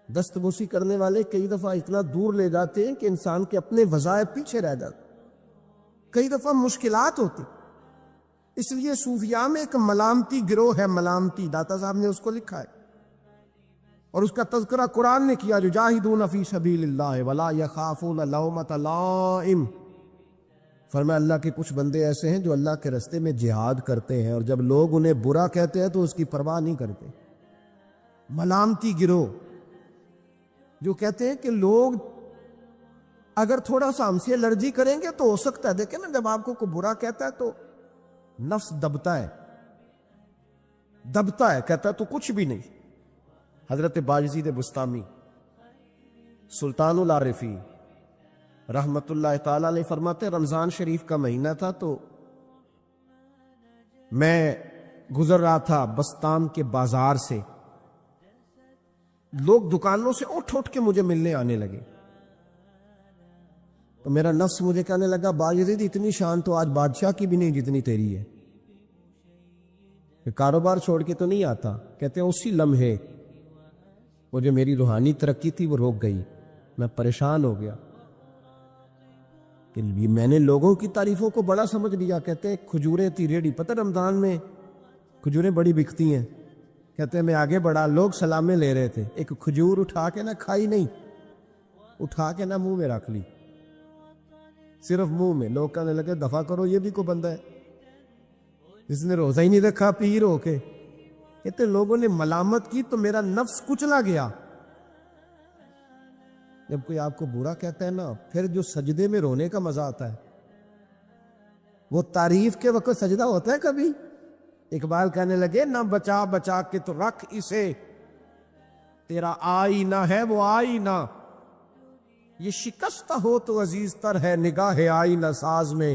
دستبوسی کرنے والے کئی دفعہ اتنا دور لے جاتے ہیں کہ انسان کے اپنے وظائف پیچھے رہ جاتے، کئی دفعہ مشکلات ہوتی۔ اس لیے صوفیاء میں ایک ملامتی گروہ ہے، ملامتی، داتا صاحب نے اس کو لکھا ہے، اور اس کا تذکرہ قرآن نے کیا، یجاہدون فی سبیل اللہ ولا یخافون لومۃ لائم۔ فرمایا اللہ کے کچھ بندے ایسے ہیں جو اللہ کے راستے میں جہاد کرتے ہیں، اور جب لوگ انہیں برا کہتے ہیں تو اس کی پرواہ نہیں کرتے۔ ملامتی گروہ جو کہتے ہیں کہ لوگ اگر تھوڑا سا ہم سے الرجی کریں گے تو ہو سکتا ہے، دیکھیں نا جب آپ کو کوئی برا کہتا ہے تو نفس دبتا ہے، کہتا ہے تو کچھ بھی نہیں۔ حضرت باجزید بستامی سلطان العارفین رحمت اللہ تعالی علیہ فرماتے رمضان شریف کا مہینہ تھا تو میں گزر رہا تھا بستان کے بازار سے، لوگ دکانوں سے اٹھ کے مجھے ملنے آنے لگے، تو میرا نفس مجھے کہنے لگا باجزید اتنی شان تو آج بادشاہ کی بھی نہیں جتنی تیری ہے، کہ کاروبار چھوڑ کے تو نہیں آتا۔ کہتے ہیں اسی لمحے وہ جو میری روحانی ترقی تھی وہ روک گئی، میں پریشان ہو گیا کہ میں نے لوگوں کی تعریفوں کو بڑا سمجھ لیا۔ کہتے ہیں کھجوریں تھی ریڑھی، پتہ رمضان میں کھجوریں بڑی بکتی ہیں، کہتے ہیں میں آگے بڑھا، لوگ سلامیں لے رہے تھے، ایک کھجور اٹھا کے نہ کھائی نہیں، اٹھا کے نہ منہ میں رکھ لی، صرف منہ میں۔ لوگ کہنے لگے دفع کرو، یہ بھی کوئی بندہ ہے جس نے روزہ ہی نہیں رکھا پیر ہو کے۔ کہتے لوگوں نے ملامت کی تو میرا نفس کچلا گیا۔ جب کوئی آپ کو برا کہتا ہے نا، پھر جو سجدے میں رونے کا مزہ آتا ہے، وہ تعریف کے وقت سجدہ ہوتا ہے کبھی؟ اقبال کہنے لگے نہ بچا بچا کے تو رکھ اسے، تیرا آئینہ ہے وہ آئینہ، یہ شکستہ ہو تو عزیز تر ہے نگاہ آئینہ ساز میں۔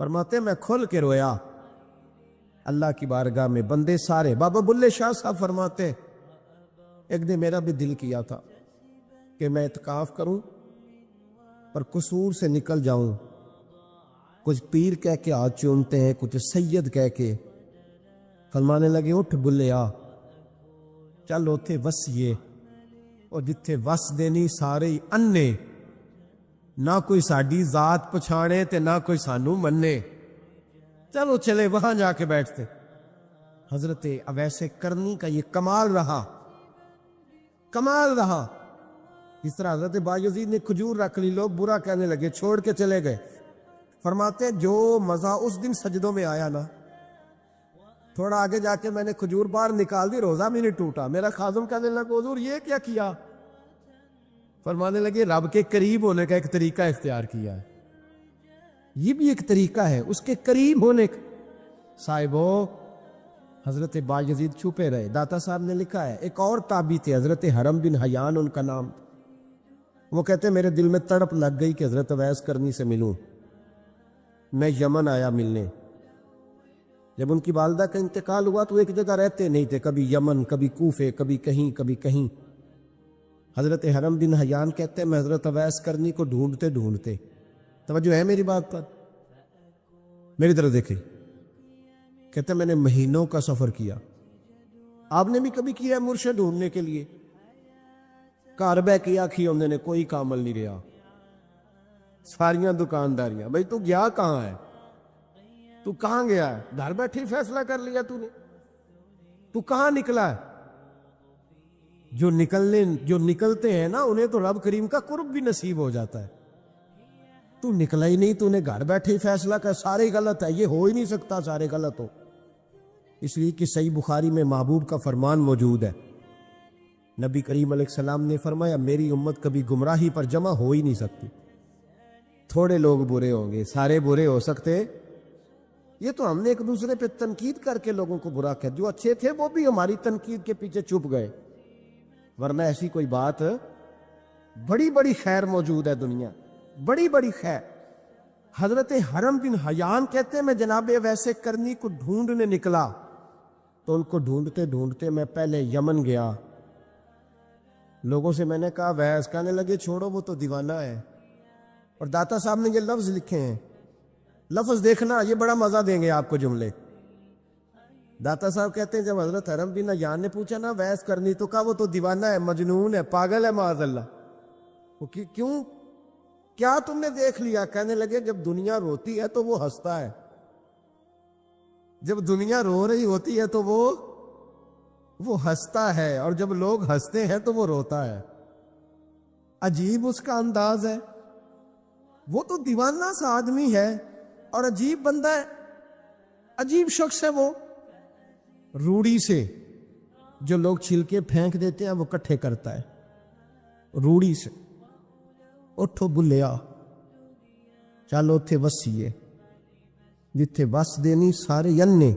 فرماتے میں کھل کے رویا اللہ کی بارگاہ میں، بندے سارے۔ بابا بلے شاہ صاحب فرماتے ایک دن میرا بھی دل کیا تھا کہ میں اعتکاف کروں پر قصور سے نکل جاؤں، کچھ پیر کہہ کے ہاتھ چومتے ہیں، کچھ سید کہہ کے۔ فرمانے لگے اٹھ بلیا چل اوتھے وسیے، اور جتھے وس دینی سارے ہی انے، نہ کوئی ساڈی ذات پچھانے تے نہ کوئی سانو مننے، چلو چلے وہاں جا کے بیٹھتے۔ حضرت اویس کرنی کا یہ کمال رہا، کمال رہا۔ اس طرح حضرت بایزید نے کھجور رکھ لی، لوگ برا کہنے لگے، چھوڑ کے چلے گئے۔ فرماتے جو مزہ اس دن سجدوں میں آیا نا، تھوڑا آگے جا کے میں نے کھجور باہر نکال دی، روزہ بھی نہیں ٹوٹا۔ میرا خادم کہنے لگا حضور یہ کیا کیا؟ فرمانے لگے رب کے قریب ہونے کا ایک طریقہ اختیار کیا ہے، یہ بھی ایک طریقہ ہے اس کے قریب ہونے کا۔ صاحبو حضرت بایزید چھپے رہے۔ داتا صاحب نے لکھا ہے ایک اور تابعی تھے حضرت حرم بن حیان ان کا نام، وہ کہتے میرے دل میں تڑپ لگ گئی کہ حضرت اویس کرنی سے ملوں۔ میں یمن آیا ملنے، جب ان کی والدہ کا انتقال ہوا تو ایک جگہ رہتے نہیں تھے، کبھی یمن، کبھی کوفے، کبھی کہیں کبھی کہیں۔ حضرت حرم بن حیان کہتے ہیں میں حضرت اویس کرنی کو ڈھونڈتے ڈھونڈتے، توجہ ہے میری بات پر، میری طرف دیکھیں، کہتے ہیں میں نے مہینوں کا سفر کیا۔ آپ نے بھی کبھی کیا ہے مرشد ڈھونڈنے کے لیے؟ گھر بہ کے آکھی ہم نے کوئی کامل نہیں رہا، ساریاں دکانداریاں، بھائی تو گیا کہاں ہے؟ تو کہاں گیا ہے؟ گھر بیٹھے فیصلہ کر لیا تو نے، تو کہاں نکلا ہے؟ جو نکلتے ہیں نا انہیں تو رب کریم کا قرب بھی نصیب ہو جاتا ہے۔ تو نکلا ہی نہیں، تو نے گھر بیٹھے فیصلہ کر سارے غلط ہے، یہ ہو ہی نہیں سکتا سارے غلط ہو۔ اس لیے کہ صحیح بخاری میں محبوب کا فرمان موجود ہے، نبی کریم علیہ السلام نے فرمایا میری امت کبھی گمراہی پر جمع ہو ہی نہیں سکتی، تھوڑے لوگ برے ہوں گے، سارے برے ہو سکتے؟ یہ تو ہم نے ایک دوسرے پہ تنقید کر کے لوگوں کو برا کہا، جو اچھے تھے وہ بھی ہماری تنقید کے پیچھے چھپ گئے، ورنہ ایسی کوئی بات، بڑی بڑی خیر موجود ہے دنیا، بڑی بڑی خیر۔ حضرت حرم بن حیان کہتے ہیں میں جناب اویس کرنی کو ڈھونڈنے نکلا، تو ان کو ڈھونڈتے ڈھونڈتے میں پہلے یمن گیا۔ لوگوں سے میں نے کہا اویس، کہنے لگے چھوڑو وہ تو دیوانہ ہے۔ اور داتا صاحب نے یہ لفظ لکھے ہیں، لفظ دیکھنا یہ بڑا مزہ دیں گے آپ کو جملے۔ داتا صاحب کہتے ہیں جب حضرت حرم بن حیان نے پوچھا نا اویس کرنی، تو کہا وہ تو دیوانہ ہے، مجنون ہے، پاگل ہے معاذ اللہ۔ وہ کیوں؟ کیا تم نے دیکھ لیا؟ کہنے لگے جب دنیا روتی ہے تو وہ ہنستا ہے، جب دنیا رو رہی ہوتی ہے تو وہ ہنستا ہے، اور جب لوگ ہنستے ہیں تو وہ روتا ہے۔ عجیب اس کا انداز ہے، وہ تو دیوانہ سا آدمی ہے اور عجیب بندہ ہے، عجیب شخص ہے وہ۔ روڑی سے جو لوگ چھلکے پھینک دیتے ہیں وہ کٹھے کرتا ہے، روڑی سے۔ اٹھو بلیا چلو اتھے وسیے، جتھے بس دینی سارے ینے،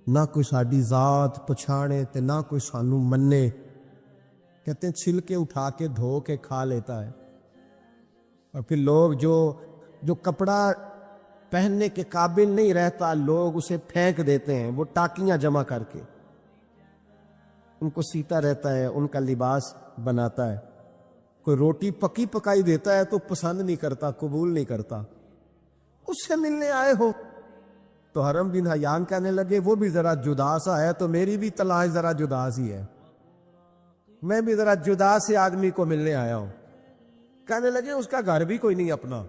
نہ کوئی ساڈی ذات پچھاڑے تے نہ کوئی سانو منے۔ کہتے ہیں چھلکے اٹھا کے دھو کے کھا لیتا ہے، اور پھر لوگ جو کپڑا پہننے کے قابل نہیں رہتا لوگ اسے پھینک دیتے ہیں، وہ ٹاکیاں جمع کر کے ان کو سیتا رہتا ہے، ان کا لباس بناتا ہے۔ کوئی روٹی پکی پکائی دیتا ہے تو پسند نہیں کرتا، قبول نہیں کرتا، اس سے ملنے آئے ہو۔ تو حرم بن حیان کہنے لگے وہ بھی ذرا جدا سا ہے تو میری بھی تلاش ذرا جدا سی ہے، میں بھی ذرا جدا سے آدمی کو ملنے آیا ہوں۔ کہنے لگے اس کا گھر بھی کوئی نہیں اپنا،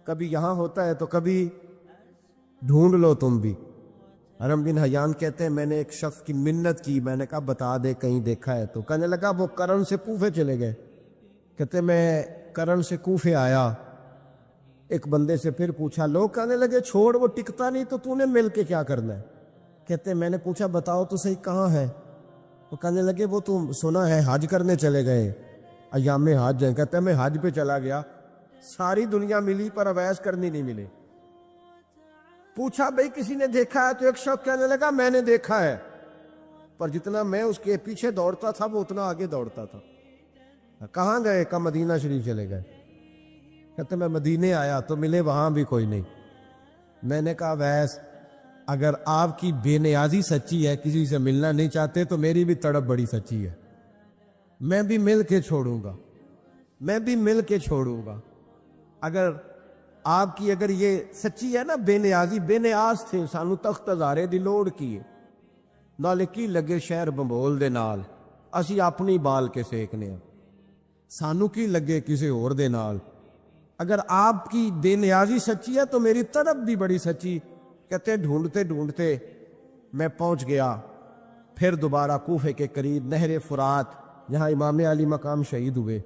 کبھی یہاں ہوتا ہے تو کبھی ڈھونڈ لو تم بھی۔ حرم بن حیان کہتے ہیں میں نے ایک شخص کی منت کی، میں نے کہا بتا دے کہیں دیکھا ہے تو۔ کہنے لگا وہ کرن سے کوفے چلے گئے۔ کہتے میں کرن سے کوفے آیا، ایک بندے سے پھر پوچھا، لوگ کہنے لگے چھوڑ وہ ٹکتا نہیں تو نے مل کے کیا کرنا ہے؟ کہتے میں نے پوچھا بتاؤ تو صحیح کہاں ہے؟ وہ کہنے لگے وہ تو سنا ہے حج کرنے چلے گئے، ایام حج ہیں۔ کہتے میں حج پہ چلا گیا، ساری دنیا ملی پر اویس کرنی نہیں ملے۔ پوچھا بھئی کسی نے دیکھا ہے؟ تو ایک شخص کہنے لگا میں نے دیکھا ہے، پر جتنا میں اس کے پیچھے دوڑتا تھا وہ اتنا آگے دوڑتا تھا۔ کہاں گئے؟ کہ مدینہ شریف چلے گئے۔ کہتے میں مدینے آیا تو ملے وہاں بھی کوئی نہیں۔ میں نے کہا ویس اگر آپ کی بے نیازی سچی ہے، کسی سے ملنا نہیں چاہتے، تو میری بھی تڑپ بڑی سچی ہے، میں بھی مل کے چھوڑوں گا، میں بھی مل کے چھوڑوں گا۔ اگر آپ کی اگر یہ سچی ہے نا بے نیازی، بے نیاز تھے، سانو تخت ہزارے دی لوڑ کی نالے کی لگے شہر بمبول دے نال، اسی اپنی بال کے سیکنے ہیں، سانو کی لگے کسی اور دے نال۔ اگر آپ کی بے نیازی سچی ہے تو میری طرف بھی بڑی سچی۔ کہتے ڈھونڈتے ڈھونڈتے میں پہنچ گیا پھر دوبارہ کوفے کے قریب نہر فرات جہاں امام علی مقام شہید ہوئے.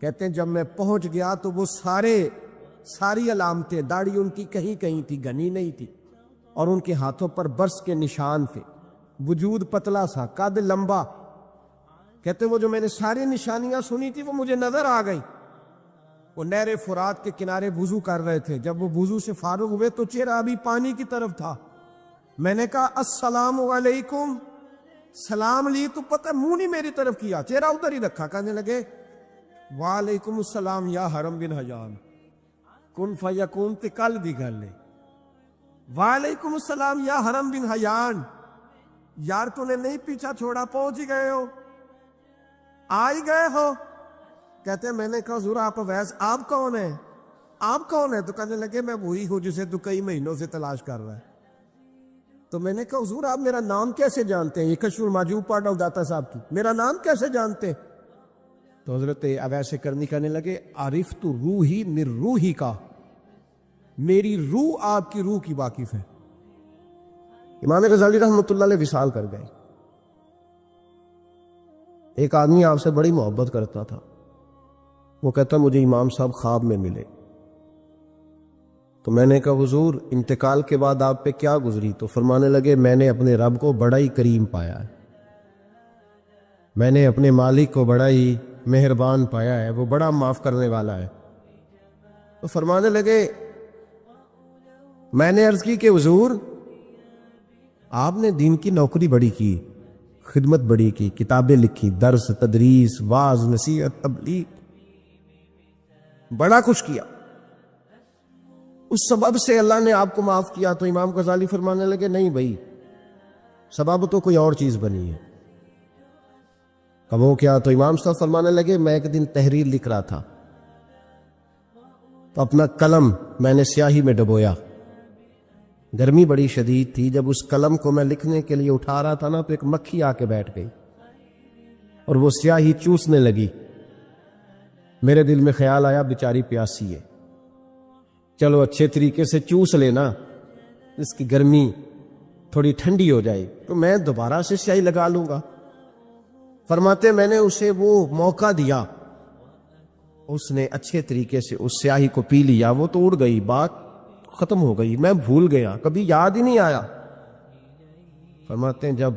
کہتے ہیں جب میں پہنچ گیا تو وہ ساری علامتیں، داڑھی ان کی کہیں کہیں تھی، گھنی نہیں تھی، اور ان کے ہاتھوں پر برس کے نشان تھے، وجود پتلا سا، قد لمبا. کہتے ہیں وہ جو میں نے ساری نشانیاں سنی تھی وہ مجھے نظر آ گئی. وہ نہر فرات کے کنارے وضو کر رہے تھے. جب وہ وضو سے فارغ ہوئے تو چہرہ ابھی پانی کی طرف تھا. میں نے کہا السلام علیکم، سلام لی تو پتہ منہ نہیں میری طرف کیا، چہرہ ادھر ہی رکھا. کہنے لگے وعلیکم السلام یا حرم بن حیان، کن فیکون تے کل دی گل ہے. وعلیکم السلام یا حرم بن حیان، یار تو نے نہیں پیچھا چھوڑا، پہنچ ہی گئے ہو، آ ہی گئے ہو. کہتے ہیں میں نے کہا حضور آپ اویس، آپ کون ہیں؟ آپ کون ہیں؟ تو کہنے لگے میں وہی ہوں جسے تو کئی مہینوں سے تلاش کر رہا ہے. تو میں نے کہا حضور آپ میرا نام کیسے جانتے ہیں؟ یہ کشف المحجوب پڑھ رہا ہوں داتا صاحب کی، میرا نام کیسے جانتے؟ تو حضرت اویس کرنی کہنے لگے عرفت روحی من روحی کا، میری روح آپ کی روح کی واقف ہے. امام غزالی رحمۃ اللہ علیہ وصال کر گئے. ایک آدمی آپ سے بڑی محبت کرتا تھا، وہ کہتا مجھے امام صاحب خواب میں ملے. تو میں نے کہا حضور انتقال کے بعد آپ پہ کیا گزری؟ تو فرمانے لگے میں نے اپنے رب کو بڑا ہی کریم پایا ہے، میں نے اپنے مالک کو بڑا ہی مہربان پایا ہے، وہ بڑا معاف کرنے والا ہے. تو فرمانے لگے میں نے عرض کی کہ حضور آپ نے دین کی نوکری بڑی کی، خدمت بڑی کی، کتابیں لکھی، درس، تدریس، واعظ، نصیحت، تبلیغ، بڑا کچھ کیا، اس سبب سے اللہ نے آپ کو معاف کیا. تو امام غزالی فرمانے لگے نہیں بھائی، سبب تو کوئی اور چیز بنی ہے. کہ وہ کیا؟ تو امام صاحب فرمانے لگے میں ایک دن تحریر لکھ رہا تھا تو اپنا قلم میں نے سیاہی میں ڈبویا، گرمی بڑی شدید تھی. جب اس قلم کو میں لکھنے کے لیے اٹھا رہا تھا نا تو ایک مکھی آ کے بیٹھ گئی اور وہ سیاہی چوسنے لگی. میرے دل میں خیال آیا بیچاری پیاسی ہے، چلو اچھے طریقے سے چوس لینا، اس کی گرمی تھوڑی ٹھنڈی ہو جائے تو میں دوبارہ سے سیاہی لگا لوں گا. فرماتے میں نے اسے وہ موقع دیا، اس نے اچھے طریقے سے اس سیاہی کو پی لیا، وہ تو اڑ گئی، بات ختم ہو گئی، میں بھول گیا، کبھی یاد ہی نہیں آیا. فرماتے ہیں جب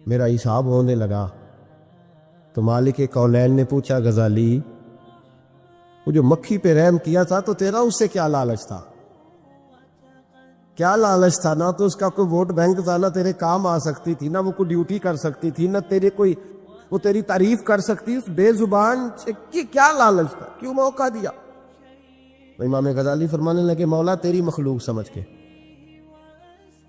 میرا حساب ہونے لگا تو مالک کولین نے پوچھا غزالی وہ جو مکھی پہ رحم کیا تھا تو تیرا اس سے کیا لالچ تھا؟ کیا لالچ تھا؟ نہ تو اس کا کوئی ووٹ بینک تھا، نہ تیرے کام آ سکتی تھی، نہ وہ کوئی ڈیوٹی کر سکتی تھی، نہ تیرے کوئی وہ تیری تعریف کر سکتی. اس بے زبان سے کیا لالچ تھا؟ کیوں موقع دیا؟ امام غزالی فرمانے لگے مولا تیری مخلوق سمجھ کے،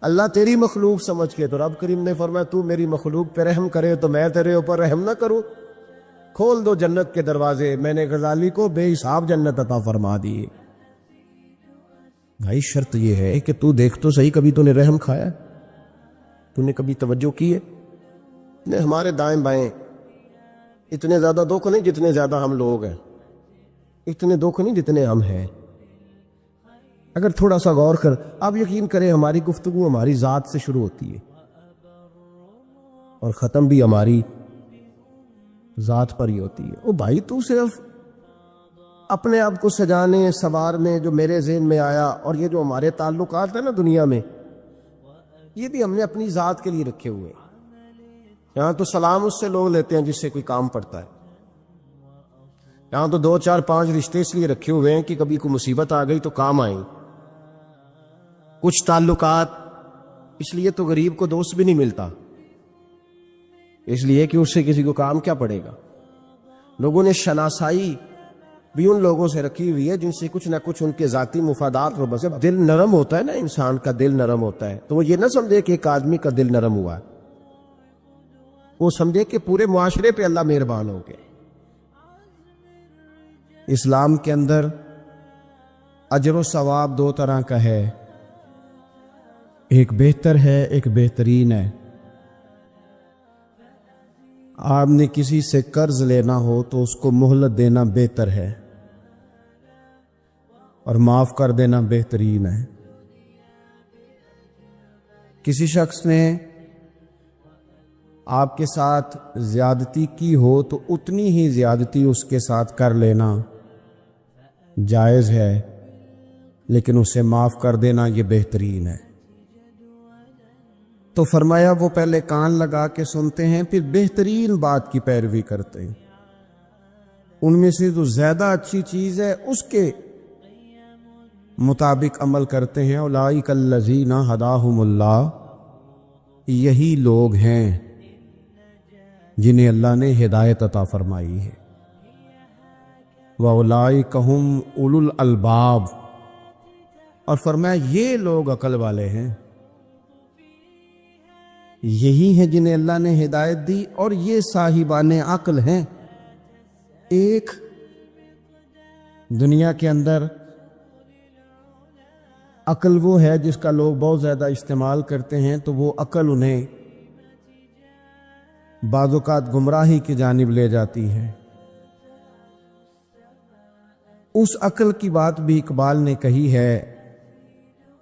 اللہ تیری مخلوق سمجھ کے. تو رب کریم نے فرمایا تو میری مخلوق پہ رحم کرے تو میں تیرے اوپر رحم نہ کروں؟ کھول دو جنت کے دروازے، میں نے غزالی کو بے حساب جنت عطا فرما دی. بھائی شرط یہ ہے کہ تو دیکھ تو صحیح، کبھی تو نے رحم کھایا؟ تو نے کبھی توجہ کی ہے؟ ہمارے دائیں بائیں اتنے زیادہ دکھ نہیں جتنے زیادہ ہم لوگ ہیں، اتنے دکھ نہیں جتنے ہم ہیں. اگر تھوڑا سا غور کر، آپ یقین کریں ہماری گفتگو ہماری ذات سے شروع ہوتی ہے اور ختم بھی ہماری ذات پر ہی ہوتی ہے. او بھائی تو صرف اپنے آپ کو سجانے سنوارنے جو میرے ذہن میں آیا، اور یہ جو ہمارے تعلقات ہیں نا دنیا میں، یہ بھی ہم نے اپنی ذات کے لیے رکھے ہوئے ہیں. یہاں تو سلام اس سے لوگ لیتے ہیں جس سے کوئی کام پڑتا ہے، یہاں تو 2 4 5 رشتے اس لیے رکھے ہوئے ہیں کہ کبھی کوئی مصیبت آ گئی تو کام آئیں. کچھ تعلقات اس لیے تو غریب کو دوست بھی نہیں ملتا، اس لیے کہ اس سے کسی کو کام کیا پڑے گا. لوگوں نے شناسائی بھی ان لوگوں سے رکھی ہوئی ہے جن سے کچھ نہ کچھ ان کے ذاتی مفادات ہو. بس دل نرم ہوتا ہے نا، انسان کا دل نرم ہوتا ہے، تو وہ یہ نہ سمجھے کہ ایک آدمی کا دل نرم ہوا ہے، وہ سمجھے کہ پورے معاشرے پہ اللہ مہربان ہو گئے. اسلام کے اندر اجر و ثواب 2 طرح کا ہے، ایک بہتر ہے، ایک بہترین ہے. آپ نے کسی سے قرض لینا ہو تو اس کو مہلت دینا بہتر ہے اور معاف کر دینا بہترین ہے. کسی شخص نے آپ کے ساتھ زیادتی کی ہو تو اتنی ہی زیادتی اس کے ساتھ کر لینا جائز ہے، لیکن اسے معاف کر دینا یہ بہترین ہے۔ تو فرمایا وہ پہلے کان لگا کے سنتے ہیں، پھر بہترین بات کی پیروی کرتے ہیں، ان میں سے جو زیادہ اچھی چیز ہے اس کے مطابق عمل کرتے ہیں۔ اولئک الذین ھداھم اللہ، یہی لوگ ہیں جنہیں اللہ نے ہدایت عطا فرمائی ہے۔ وَأُولَئِکَ هُمْ أُولُو الْأَلْبَابِ، اور فرمایا یہ لوگ عقل والے ہیں، یہی ہیں جنہیں اللہ نے ہدایت دی، اور یہ صاحبان عقل ہیں۔ ایک دنیا کے اندر عقل وہ ہے جس کا لوگ بہت زیادہ استعمال کرتے ہیں، تو وہ عقل انہیں بعض اوقات گمراہی کی جانب لے جاتی ہے۔ اس عقل کی بات بھی اقبال نے کہی ہے،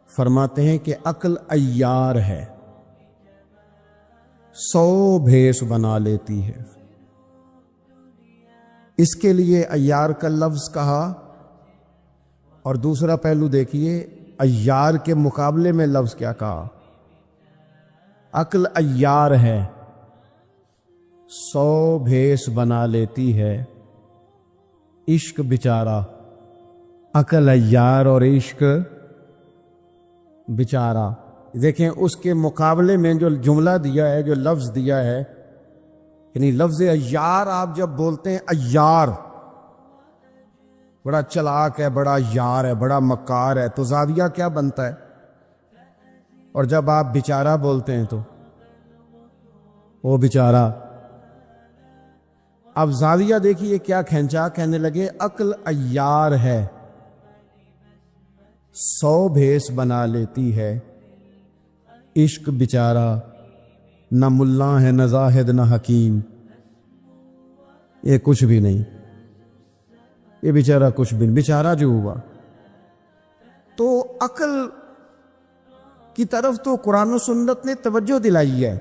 فرماتے ہیں کہ عقل عیار ہے، 100 بھیس بنا لیتی ہے۔ اس کے لیے عیار کا لفظ کہا، اور دوسرا پہلو دیکھیے عیار کے مقابلے میں لفظ کیا کہا۔ عقل عیار ہے، 100 بھیس بنا لیتی ہے، عشق بیچارہ۔ عقل عیار اور عشق بیچارہ، دیکھیں اس کے مقابلے میں جو جملہ دیا ہے، جو لفظ دیا ہے، یعنی لفظ عیار آپ جب بولتے ہیں عیار بڑا چلاک ہے، بڑا یار ہے، بڑا مکار ہے، تو زاویہ کیا بنتا ہے؟ اور جب آپ بیچارہ بولتے ہیں تو وہ بیچارہ، اب زاویہ دیکھیے کیا کھینچا، کہنے لگے عقل عیار ہے، 100 بھیس بنا لیتی ہے، عشق بیچارہ، نہ ملا ہے نہ زاہد نہ حکیم، یہ کچھ بھی نہیں، یہ بیچارہ کچھ بھی نہیں، بیچارہ جو ہوا۔ تو عقل کی طرف تو قرآن و سنت نے توجہ دلائی ہے،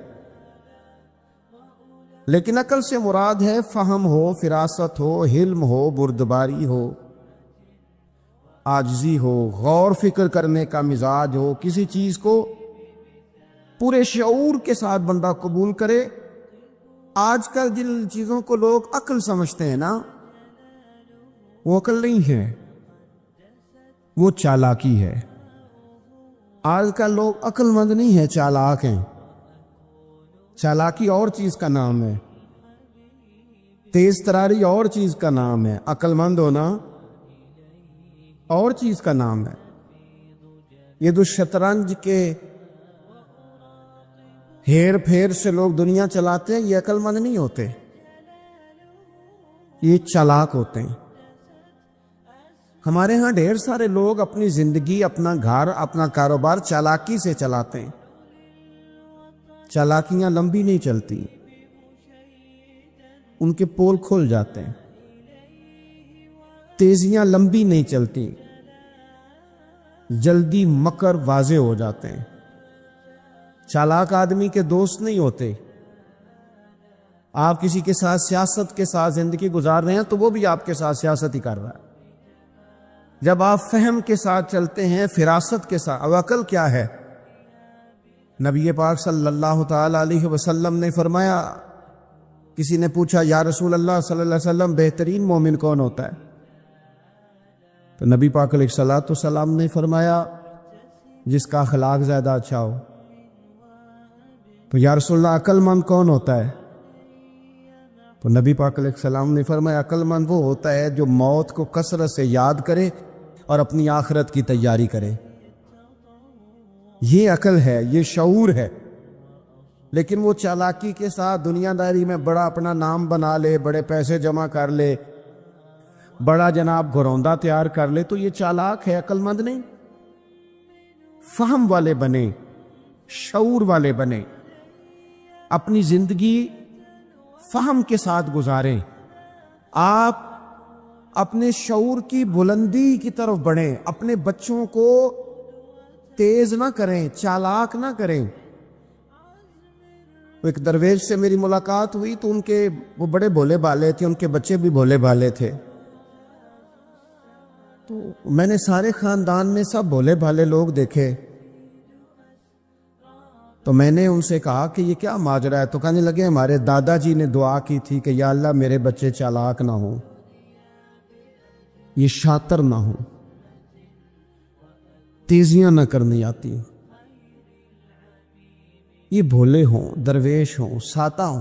لیکن عقل سے مراد ہے فہم ہو، فراست ہو، حلم ہو، بردباری ہو، عاجزی ہو، غور فکر کرنے کا مزاج ہو، کسی چیز کو پورے شعور کے ساتھ بندہ قبول کرے۔ آج کل جن چیزوں کو لوگ عقل سمجھتے ہیں نا، وہ عقل نہیں ہے، وہ چالاکی ہے۔ آج کل لوگ عقل مند نہیں ہیں، چالاک ہیں۔ چالاکی اور چیز کا نام ہے، تیز تراری اور چیز کا نام ہے، عقل مند ہونا اور چیز کا نام ہے۔ یہ جو شطرنج کے ہیر پھیر سے لوگ دنیا چلاتے ہیں، یہ عقل مند نہیں ہوتے، یہ چالاک ہوتے ہیں۔ ہمارے ہاں ڈھیر سارے لوگ اپنی زندگی، اپنا گھر، اپنا کاروبار چالاکی سے چلاتے ہیں۔ چالاکیاں لمبی نہیں چلتی، ان کے پول کھل جاتے ہیں۔ تیزیاں لمبی نہیں چلتی، جلدی مکر واضح ہو جاتے ہیں۔ چالاک آدمی کے دوست نہیں ہوتے۔ آپ کسی کے ساتھ سیاست کے ساتھ زندگی گزار رہے ہیں تو وہ بھی آپ کے ساتھ سیاست ہی کر رہا ہے۔ جب آپ فہم کے ساتھ چلتے ہیں، فراست کے ساتھ، اب عقل کیا ہے؟ نبی پاک صلی اللہ تعالی علیہ وسلم نے فرمایا، کسی نے پوچھا یا رسول اللہ صلی اللہ علیہ وسلم بہترین مومن کون ہوتا ہے؟ تو نبی پاک علیہ الصلوۃ والسلام نے فرمایا جس کا اخلاق زیادہ اچھا ہو۔ تو یا رسول اللہ عقل مند کون ہوتا ہے؟ تو نبی پاک علیہ السلام نے فرمایا عقل مند وہ ہوتا ہے جو موت کو کثرت سے یاد کرے اور اپنی آخرت کی تیاری کرے۔ یہ عقل ہے، یہ شعور ہے۔ لیکن وہ چالاکی کے ساتھ دنیا داری میں بڑا اپنا نام بنا لے، بڑے پیسے جمع کر لے، بڑا جناب گھروندہ تیار کر لے، تو یہ چالاک ہے، عقل مند نہیں۔ فہم والے بنے، شعور والے بنے، اپنی زندگی فہم کے ساتھ گزاریں۔ آپ اپنے شعور کی بلندی کی طرف بڑھیں، اپنے بچوں کو تیز نہ کریں، چالاک نہ کریں۔ ایک درویش سے میری ملاقات ہوئی تو وہ بڑے بھولے بھالے تھے، ان کے بچے بھی بھولے بھالے تھے. تو میں نے سارے خاندان میں سب بھولے بھالے لوگ دیکھے. تو میں نے ان سے کہا کہ یہ کیا ماجرا ہے؟ تو کہنے لگے ہمارے دادا جی نے دعا کی تھی کہ یا اللہ میرے بچے چالاک نہ ہوں، یہ شاطر نہ ہوں، تیزیاں نہ کرنی آتی، یہ بھولے ہوں، درویش ہوں، ساتا ہوں.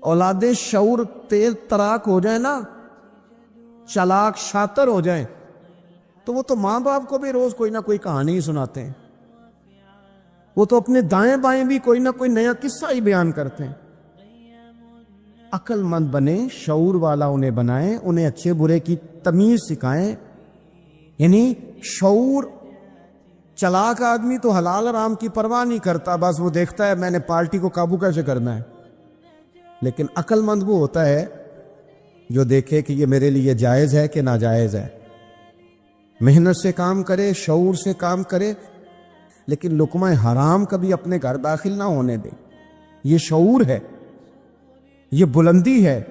اولاد شعور تیز تراک ہو جائے نا، چالاک شاطر ہو جائیں، تو وہ تو ماں باپ کو بھی روز کوئی نہ کوئی کہانی ہی سناتے ہیں. وہ تو اپنے دائیں بائیں بھی کوئی نہ کوئی نیا قصہ ہی بیان کرتے ہیں. عقل مند بنے، شعور والا انہیں بنائیں، انہیں اچھے برے کی تمیز سکھائیں. یعنی شعور، چلاک آدمی تو حلال حرام کی پرواہ نہیں کرتا، بس وہ دیکھتا ہے میں نے پارٹی کو قابو کیسے کرنا ہے. لیکن عقل مند وہ ہوتا ہے جو دیکھے کہ یہ میرے لیے جائز ہے کہ ناجائز ہے، محنت سے کام کرے، شعور سے کام کرے، لیکن لقمہ حرام کبھی اپنے گھر داخل نہ ہونے دے. یہ شعور ہے، یہ بلندی ہے.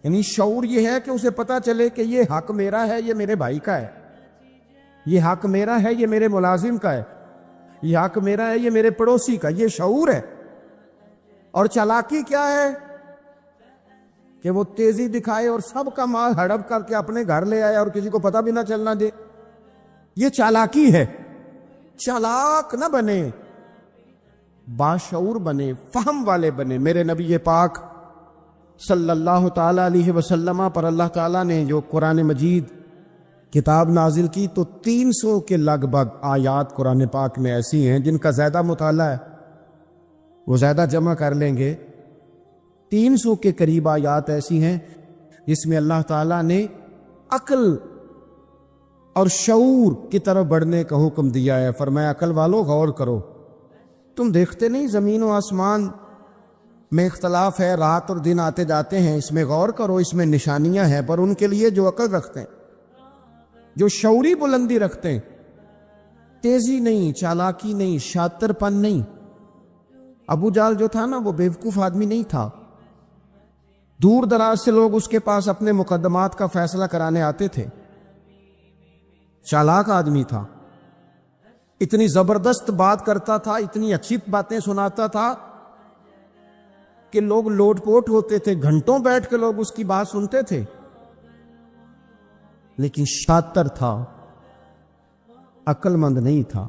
یعنی شعور یہ ہے کہ اسے پتا چلے کہ یہ حق میرا ہے، یہ میرے بھائی کا ہے، یہ حق میرا ہے، یہ میرے ملازم کا ہے، یہ حق میرا ہے، یہ میرے پڑوسی کا. یہ شعور ہے. اور چالاکی کیا ہے کہ وہ تیزی دکھائے اور سب کا مال ہڑپ کر کے اپنے گھر لے آئے اور کسی کو پتہ بھی نہ چلنا دے. یہ چالاکی ہے. چالاک نہ بنے، باشعور بنے، فہم والے بنے. میرے نبی پاک صلی اللہ تعالی علیہ وسلم پر اللہ تعالیٰ نے جو قرآن مجید کتاب نازل کی تو 300 کے لگ بھگ آیات قرآن پاک میں ایسی ہیں جن کا زیادہ مطالعہ ہے، وہ زیادہ جمع کر لیں گے. 300 کے قریب آیات ایسی ہیں جس میں اللہ تعالیٰ نے عقل اور شعور کی طرف بڑھنے کا حکم دیا ہے. فرمایا عقل والو غور کرو، تم دیکھتے نہیں زمین و آسمان میں اختلاف ہے، رات اور دن آتے جاتے ہیں، اس میں غور کرو، اس میں نشانیاں ہیں. پر ان کے لیے جو عقل رکھتے ہیں، جو شعوری بلندی رکھتے ہیں، تیزی نہیں، چالاکی نہیں، شاطر پن نہیں. ابو جال جو تھا نا وہ بیوقوف آدمی نہیں تھا. دور دراز سے لوگ اس کے پاس اپنے مقدمات کا فیصلہ کرانے آتے تھے. چالاک آدمی تھا، اتنی زبردست بات کرتا تھا، اتنی اچھی باتیں سناتا تھا کہ لوگ لوٹ پوٹ ہوتے تھے، گھنٹوں بیٹھ کے لوگ اس کی بات سنتے تھے. لیکن شاطر تھا، عقل مند نہیں تھا.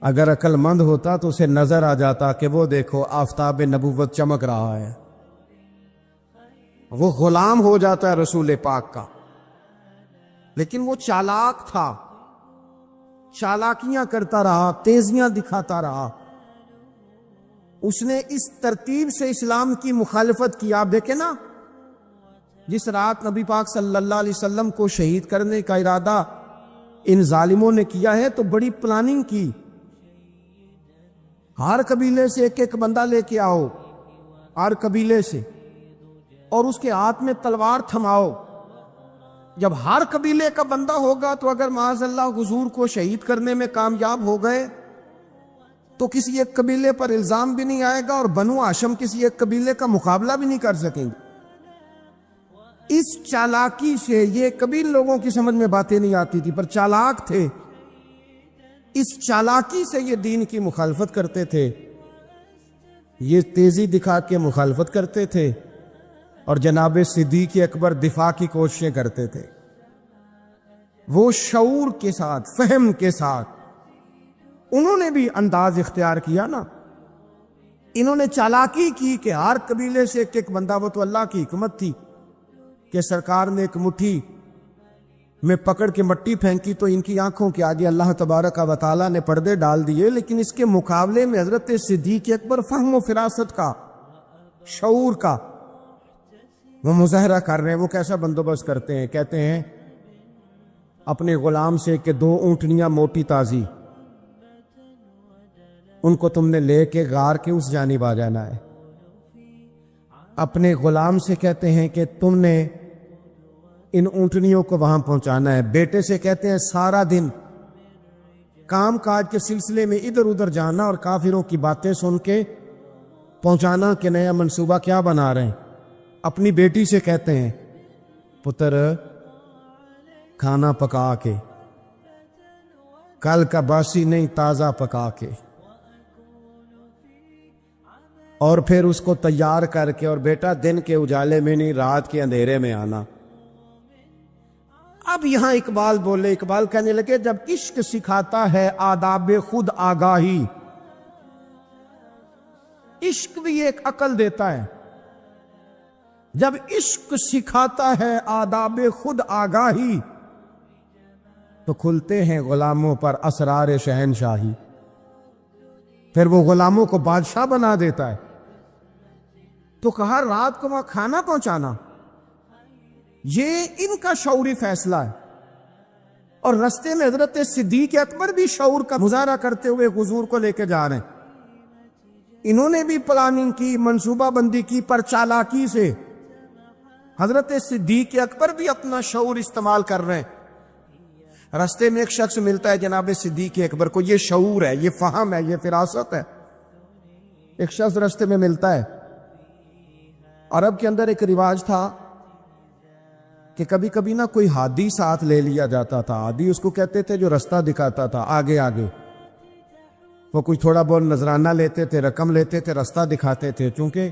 اگر عقل مند ہوتا تو اسے نظر آ جاتا کہ وہ دیکھو آفتاب نبوت چمک رہا ہے، وہ غلام ہو جاتا ہے رسول پاک کا. لیکن وہ چالاک تھا، چالاکیاں کرتا رہا، تیزیاں دکھاتا رہا. اس نے اس ترتیب سے اسلام کی مخالفت کی. آپ دیکھیں نا، جس رات نبی پاک صلی اللہ علیہ وسلم کو شہید کرنے کا ارادہ ان ظالموں نے کیا ہے تو بڑی پلاننگ کی. ہر قبیلے سے ایک ایک بندہ لے کے آؤ، ہر قبیلے سے، اور اس کے ہاتھ میں تلوار تھماؤ. جب ہر قبیلے کا بندہ ہوگا تو اگر معاذ اللہ حضور کو شہید کرنے میں کامیاب ہو گئے تو کسی ایک قبیلے پر الزام بھی نہیں آئے گا اور بنو ہاشم کسی ایک قبیلے کا مقابلہ بھی نہیں کر سکیں گے. اس چالاکی سے، یہ کبھی لوگوں کی سمجھ میں باتیں نہیں آتی تھی پر چالاک تھے، اس چالاکی سے یہ دین کی مخالفت کرتے تھے، یہ تیزی دکھا کے مخالفت کرتے تھے، اور جناب صدیق اکبر دفاع کی کوششیں کرتے تھے. وہ شعور کے ساتھ، فہم کے ساتھ انہوں نے بھی انداز اختیار کیا نا. انہوں نے چالاکی کی کہ ہر قبیلے سے ایک ایک بندہ. وہ تو اللہ کی حکمت تھی کہ سرکار نے ایک مٹھی میں پکڑ کے مٹی پھینکی تو ان کی آنکھوں کے آگے اللہ تبارک و تعالیٰ نے پردے ڈال دیے. لیکن اس کے مقابلے میں حضرت صدیق اکبر فہم و فراست کا، شعور کا وہ مظاہرہ کر رہے ہیں. وہ کیسا بندوبست کرتے ہیں؟ کہتے ہیں اپنے غلام سے کہ 2 اونٹنیاں موٹی تازی، ان کو تم نے لے کے غار کے اس جانب آ جانا ہے. اپنے غلام سے کہتے ہیں کہ تم نے ان اونٹنیوں کو وہاں پہنچانا ہے. بیٹے سے کہتے ہیں سارا دن کام کاج کے سلسلے میں ادھر ادھر جانا اور کافروں کی باتیں سن کے پہنچانا کہ نیا منصوبہ کیا بنا رہے ہیں. اپنی بیٹی سے کہتے ہیں پتر کھانا پکا کے، کل کا باسی نہیں تازہ پکا کے، اور پھر اس کو تیار کر کے، اور بیٹا دن کے اجالے میں نہیں رات کے اندھیرے میں آنا. اب یہاں اقبال بولے، اقبال کہنے لگے جب عشق سکھاتا ہے آداب خود آگاہی، عشق بھی ایک عقل دیتا ہے. جب عشق سکھاتا ہے آداب خود آگاہی تو کھلتے ہیں غلاموں پر اسرار شہنشاہی. پھر وہ غلاموں کو بادشاہ بنا دیتا ہے. تو کہا رات کو وہاں کھانا پہنچانا یہ ان کا شعوری فیصلہ ہے. اور رستے میں حضرت صدیق اکبر بھی شعور کا مظاہرہ کرتے ہوئے حضور کو لے کے جا رہے ہیں. انہوں نے بھی پلاننگ کی، منصوبہ بندی کی، پر چالاکی سے. حضرت صدیق اکبر بھی اپنا شعور استعمال کر رہے ہیں. رستے میں ایک شخص ملتا ہے جناب صدیق اکبر کو، یہ شعور ہے، یہ فہم ہے، یہ فراست ہے. ایک شخص رستے میں ملتا ہے. عرب کے اندر ایک رواج تھا کہ کبھی کبھی نہ کوئی ہادی ساتھ لے لیا جاتا تھا. ہادی اس کو کہتے تھے جو رستہ دکھاتا تھا آگے آگے. وہ کوئی تھوڑا بہت نذرانہ لیتے تھے، رقم لیتے تھے، رستہ دکھاتے تھے. چونکہ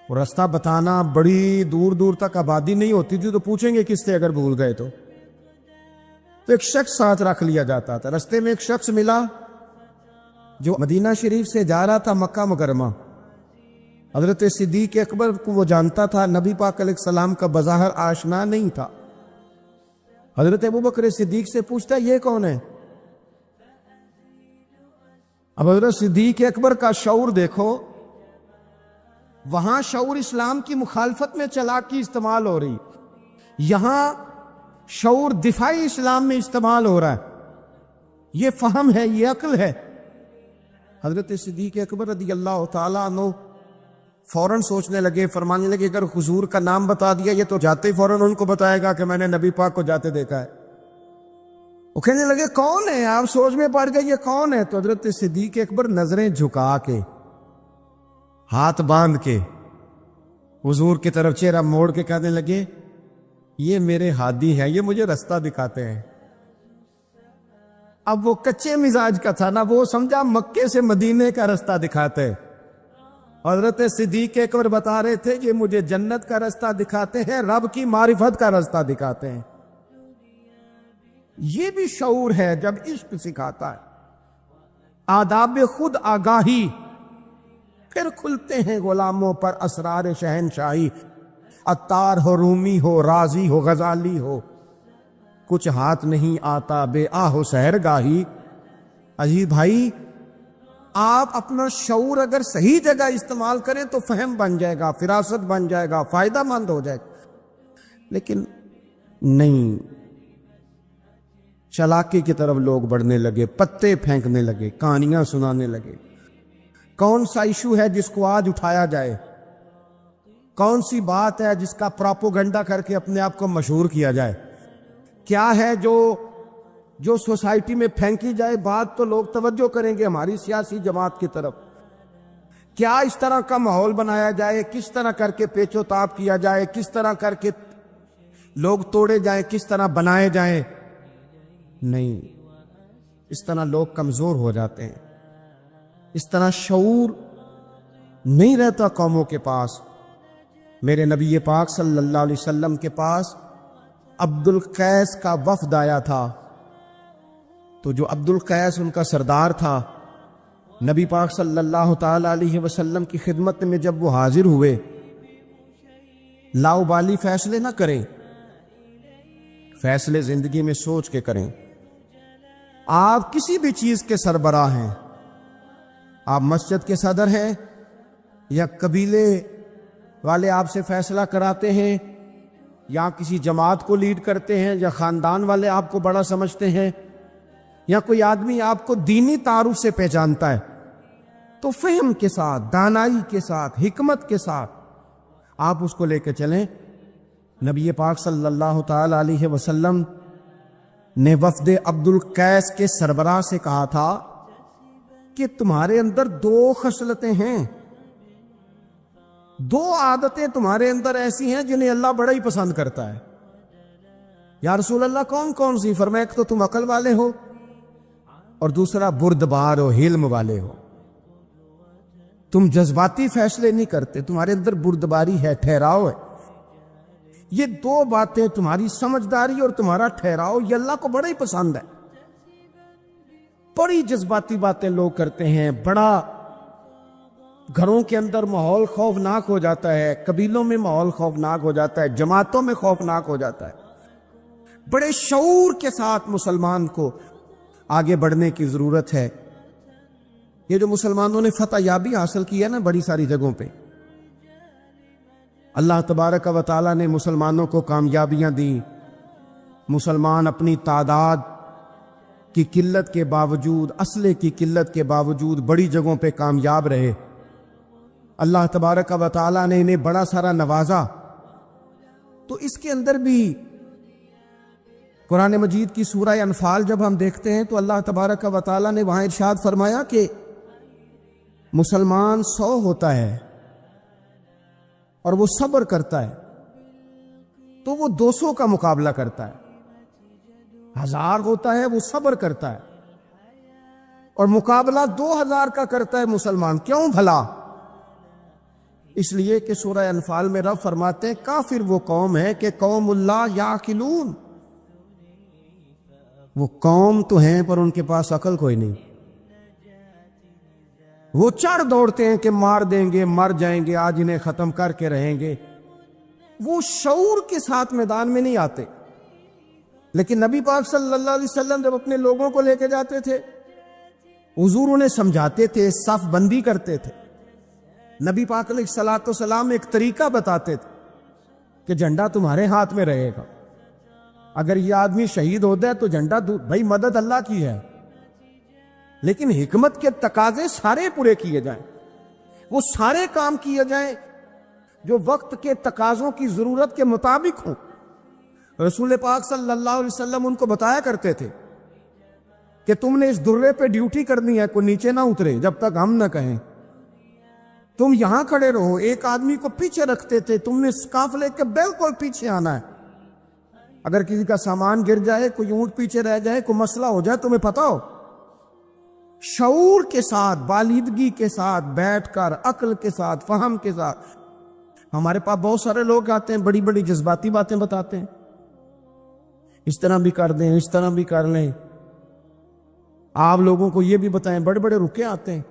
وہ رستہ بتانا بڑی دور دور تک آبادی نہیں ہوتی تھی تو پوچھیں گے کس سے اگر بھول گئے تو ایک شخص ساتھ رکھ لیا جاتا تھا. رستے میں ایک شخص ملا جو مدینہ شریف سے جا رہا تھا مکہ مکرمہ. حضرت صدیق اکبر کو وہ جانتا تھا، نبی پاک علیہ السلام کا بظاہر آشنا نہیں تھا. حضرت ابوبکر صدیق سے پوچھتا ہے یہ کون ہے؟ اب حضرت صدیق اکبر کا شعور دیکھو، وہاں شعور اسلام کی مخالفت میں چالاکی استعمال ہو رہی، یہاں شعور دفاعی اسلام میں استعمال ہو رہا ہے. یہ فہم ہے، یہ عقل ہے. حضرت صدیق اکبر رضی اللہ تعالیٰ عنہ فوراً سوچنے لگے، فرمانے لگے اگر حضور کا نام بتا دیا یہ تو جاتے ہی فوراً ان کو بتائے گا کہ میں نے نبی پاک کو جاتے دیکھا ہے. وہ کہنے لگے کون ہے؟ آپ سوچ میں پڑ گئے یہ کون ہے؟ تو حضرت صدیق اکبر نظریں جھکا کے، ہاتھ باندھ کے حضور کی طرف چہرہ موڑ کے کہنے لگے یہ میرے ہادی ہیں، یہ مجھے رستہ دکھاتے ہیں. اب وہ کچے مزاج کا تھا نا، وہ سمجھا مکے سے مدینے کا رستہ دکھاتے. حضرت صدیق اکبر بتا رہے تھے یہ مجھے جنت کا رستہ دکھاتے ہیں، رب کی معرفت کا رستہ دکھاتے ہیں. یہ بھی شعور ہے جب عشق سکھاتا ہے آداب خود آگاہی. پھر کھلتے ہیں غلاموں پر اسرار شہنشاہی. عطار ہو، رومی ہو، رازی ہو، غزالی ہو، کچھ ہاتھ نہیں آتا بے آہ و سحرگاہی. عزیز بھائی، آپ اپنا شعور اگر صحیح جگہ استعمال کریں تو فہم بن جائے گا، فراست بن جائے گا، فائدہ مند ہو جائے گا. لیکن نہیں، چالاکی کی طرف لوگ بڑھنے لگے، پتے پھینکنے لگے، کہانیاں سنانے لگے. کون سا ایشو ہے جس کو آج اٹھایا جائے؟ کون سی بات ہے جس کا پراپوگنڈا کر کے اپنے آپ کو مشہور کیا جائے؟ کیا ہے جو سوسائٹی میں پھینکی جائے بات تو لوگ توجہ کریں گے ہماری سیاسی جماعت کی طرف؟ کیا اس طرح کا ماحول بنایا جائے؟ کس طرح کر کے پیچ و تاب کیا جائے؟ کس طرح کر کے لوگ توڑے جائیں؟ کس طرح بنائے جائیں؟ نہیں، اس طرح لوگ کمزور ہو جاتے ہیں. اس طرح شعور نہیں رہتا قوموں کے پاس. میرے نبی پاک صلی اللہ علیہ وسلم کے پاس عبد القیس کا وفد آیا تھا. تو جو عبد القیس ان کا سردار تھا، نبی پاک صلی اللہ تعالی علیہ وسلم کی خدمت میں جب وہ حاضر ہوئے، لاؤبالی فیصلے نہ کریں، فیصلے زندگی میں سوچ کے کریں. آپ کسی بھی چیز کے سربراہ ہیں، آپ مسجد کے صدر ہیں یا قبیلے والے آپ سے فیصلہ کراتے ہیں، یا کسی جماعت کو لیڈ کرتے ہیں، یا خاندان والے آپ کو بڑا سمجھتے ہیں، یا کوئی آدمی آپ کو دینی تعارف سے پہچانتا ہے، تو فہم کے ساتھ، دانائی کے ساتھ، حکمت کے ساتھ آپ اس کو لے کے چلیں. نبی پاک صلی اللہ تعالی علیہ وسلم نے وفد عبد القیس کے سربراہ سے کہا تھا کہ تمہارے اندر دو خصلتیں ہیں، دو عادتیں تمہارے اندر ایسی ہیں جنہیں اللہ بڑا ہی پسند کرتا ہے۔ یا رسول اللہ کون کون سی؟ فرمایا ایک تو تم عقل والے ہو اور دوسرا بردبار ہو، حلم والے ہو۔ تم جذباتی فیصلے نہیں کرتے، تمہارے اندر بردباری ہے، ٹھہراؤ ہے۔ یہ دو باتیں، تمہاری سمجھداری اور تمہارا ٹھہراؤ، یہ اللہ کو بڑا ہی پسند ہے۔ بڑی جذباتی باتیں لوگ کرتے ہیں، بڑا گھروں کے اندر ماحول خوفناک ہو جاتا ہے، قبیلوں میں ماحول خوفناک ہو جاتا ہے، جماعتوں میں خوفناک ہو جاتا ہے۔ بڑے شعور کے ساتھ مسلمان کو آگے بڑھنے کی ضرورت ہے۔ یہ جو مسلمانوں نے فتح یابی حاصل کی ہے نا بڑی ساری جگہوں پہ، اللہ تبارک و تعالیٰ نے مسلمانوں کو کامیابیاں دیں۔ مسلمان اپنی تعداد کی قلت کے باوجود، اسلحے کی قلت کے باوجود بڑی جگہوں پہ کامیاب رہے۔ اللہ تبارک و تعالیٰ نے انہیں بڑا سارا نوازا۔ تو اس کے اندر بھی قرآن مجید کی سورہ انفال جب ہم دیکھتے ہیں تو اللہ تبارک و تعالیٰ نے وہاں ارشاد فرمایا کہ مسلمان 100 ہوتا ہے اور وہ صبر کرتا ہے تو وہ 200 کا مقابلہ کرتا ہے۔ 1000 ہوتا ہے وہ صبر کرتا ہے اور مقابلہ 2000 کا کرتا ہے مسلمان۔ کیوں بھلا؟ اس لیے کہ سورہ انفال میں رب فرماتے ہیں کافر وہ قوم ہے کہ قوم اللہ یعقلون، وہ قوم تو ہیں پر ان کے پاس عقل کوئی نہیں۔ وہ چڑھ دوڑتے ہیں کہ مار دیں گے، مر جائیں گے، آج انہیں ختم کر کے رہیں گے۔ وہ شعور کے ساتھ میدان میں نہیں آتے۔ لیکن نبی پاک صلی اللہ علیہ وسلم جب اپنے لوگوں کو لے کے جاتے تھے، حضور انہیں سمجھاتے تھے، صف بندی کرتے تھے۔ نبی پاک علیہ الصلوۃ والسلام ایک طریقہ بتاتے تھے کہ جھنڈا تمہارے ہاتھ میں رہے گا، اگر یہ آدمی شہید ہوتا ہے تو جھنڈا بھائی مدد اللہ کی ہے، لیکن حکمت کے تقاضے سارے پورے کیے جائیں، وہ سارے کام کیے جائیں جو وقت کے تقاضوں کی ضرورت کے مطابق ہوں۔ رسول پاک صلی اللہ علیہ وسلم ان کو بتایا کرتے تھے کہ تم نے اس درے پہ ڈیوٹی کرنی ہے، کوئی نیچے نہ اترے جب تک ہم نہ کہیں، تم یہاں کھڑے رہو۔ ایک آدمی کو پیچھے رکھتے تھے، تم نے قافلے کے بالکل پیچھے آنا ہے۔ اگر کسی کا سامان گر جائے، کوئی اونٹ پیچھے رہ جائے، کوئی مسئلہ ہو جائے، تمہیں پتا ہو، شعور کے ساتھ، بالیدگی کے ساتھ بیٹھ کر، عقل کے ساتھ، فہم کے ساتھ۔ ہمارے پاس بہت سارے لوگ آتے ہیں، بڑی بڑی جذباتی باتیں بتاتے ہیں، اس طرح بھی کر دیں، اس طرح بھی کر لیں۔ آپ لوگوں کو یہ بھی بتائیں، بڑے بڑے رکے آتے ہیں،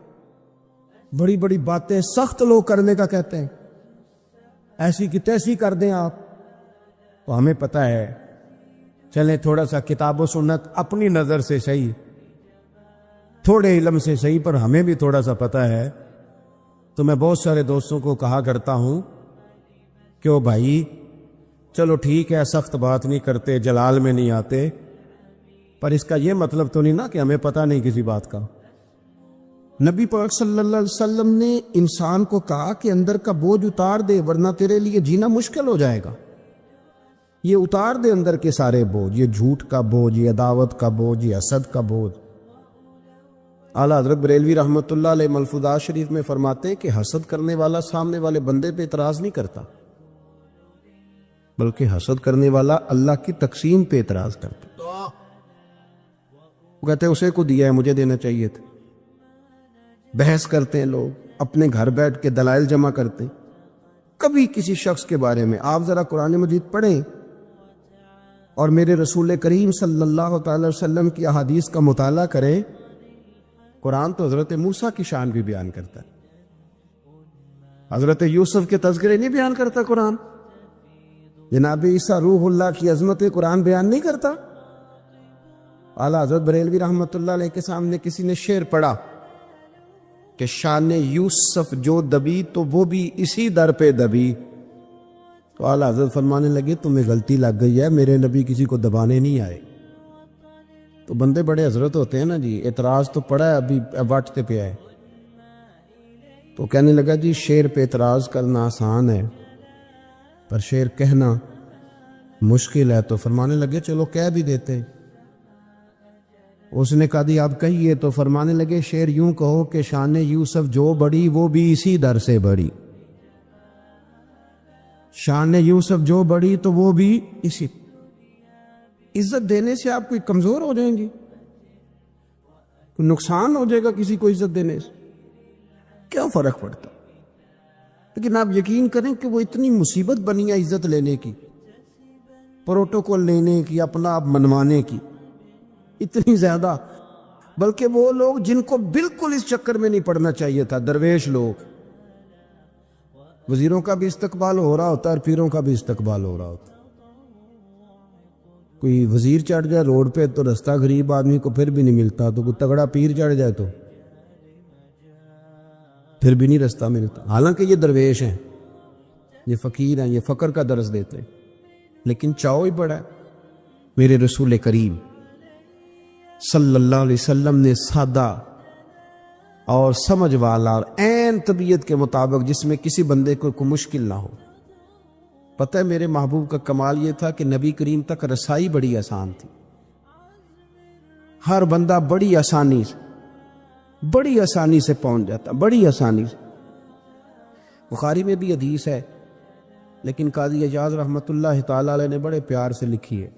بڑی بڑی باتیں سخت لوگ کرنے کا کہتے ہیں، ایسی کی تیسی کر دیں آپ۔ تو ہمیں پتہ ہے، چلیں تھوڑا سا کتاب و سنت اپنی نظر سے صحیح، تھوڑے علم سے صحیح، پر ہمیں بھی تھوڑا سا پتہ ہے۔ تو میں بہت سارے دوستوں کو کہا کرتا ہوں کہ او بھائی چلو ٹھیک ہے، سخت بات نہیں کرتے، جلال میں نہیں آتے، پر اس کا یہ مطلب تو نہیں نا کہ ہمیں پتہ نہیں کسی بات کا۔ نبی پاک صلی اللہ علیہ وسلم نے انسان کو کہا کہ اندر کا بوجھ اتار دے ورنہ تیرے لیے جینا مشکل ہو جائے گا۔ یہ اتار دے اندر کے سارے بوجھ، یہ جھوٹ کا بوجھ، یہ عداوت کا بوجھ، یہ حسد کا بوجھ۔ اعلیٰ حضرت بریلوی رحمۃ اللہ علیہ ملفوظات شریف میں فرماتے ہیں کہ حسد کرنے والا سامنے والے بندے پہ اعتراض نہیں کرتا، بلکہ حسد کرنے والا اللہ کی تقسیم پہ اعتراض کرتا۔ وہ کہتے ہیں اسے کو دیا ہے، مجھے دینا چاہیے تھا۔ بحث کرتے ہیں لوگ، اپنے گھر بیٹھ کے دلائل جمع کرتے ہیں۔ کبھی کسی شخص کے بارے میں آپ ذرا قرآن مجید پڑھیں اور میرے رسول کریم صلی اللہ تعالی وسلم کی احادیث کا مطالعہ کریں۔ قرآن تو حضرت موسیٰ کی شان بھی بیان کرتا ہے، حضرت یوسف کے تذکرے نہیں بیان کرتا قرآن، جناب عیسیٰ روح اللہ کی عظمت قرآن بیان نہیں کرتا۔ اعلیٰ حضرت بریلوی رحمۃ اللہ علیہ کے سامنے کسی نے شعر پڑھا کہ شان یوسف جو دبی تو وہ بھی اسی در پہ دبی، تو اعلیٰ حضرت فرمانے لگے تمہیں غلطی لگ گئی ہے، میرے نبی کسی کو دبانے نہیں آئے۔ تو بندے بڑے حضرت ہوتے ہیں نا جی، اعتراض تو پڑا ہے، ابھی واٹتے پہ آئے، تو کہنے لگا جی شعر پہ اعتراض کرنا آسان ہے پر شعر کہنا مشکل ہے، تو فرمانے لگے چلو کہہ بھی دیتے ہیں۔ اس نے کہا دی آپ کہیے، تو فرمانے لگے شعر یوں کہو کہ شان یوسف جو بڑی وہ بھی اسی در سے بڑی، شان یوسف جو بڑی تو وہ بھی اسی۔ عزت دینے سے آپ کوئی کمزور ہو جائیں گے؟ کوئی نقصان ہو جائے گا کسی کو عزت دینے سے؟ کیا فرق پڑتا؟ لیکن آپ یقین کریں کہ وہ اتنی مصیبت بنی ہے عزت لینے کی، پروٹوکول لینے کی، اپنا آپ منوانے کی، اتنی زیادہ، بلکہ وہ لوگ جن کو بالکل اس چکر میں نہیں پڑنا چاہیے تھا، درویش لوگ، وزیروں کا بھی استقبال ہو رہا ہوتا ہے اور پیروں کا بھی استقبال ہو رہا ہوتا ہے۔ کوئی وزیر چڑھ جائے روڈ پہ تو رستہ غریب آدمی کو پھر بھی نہیں ملتا، تو کوئی تگڑا پیر چڑھ جائے تو پھر بھی نہیں رستہ ملتا، حالانکہ یہ درویش ہیں، یہ فقیر ہیں، یہ فقر کا درس دیتے ہیں، لیکن چاؤ ہی بڑا ہے۔ میرے رسول کریم صلی اللہ علیہ وسلم نے سادہ اور سمجھ والا اور عین طبیعت کے مطابق، جس میں کسی بندے کو کوئی مشکل نہ ہو۔ پتہ ہے میرے محبوب کا کمال یہ تھا کہ نبی کریم تک رسائی بڑی آسان تھی، ہر بندہ بڑی آسانی سے پہنچ جاتا، بڑی آسانی سے۔ بخاری میں بھی حدیث ہے، لیکن قاضی اعجاز رحمۃ اللہ تعالی علیہ نے بڑے پیار سے لکھی ہے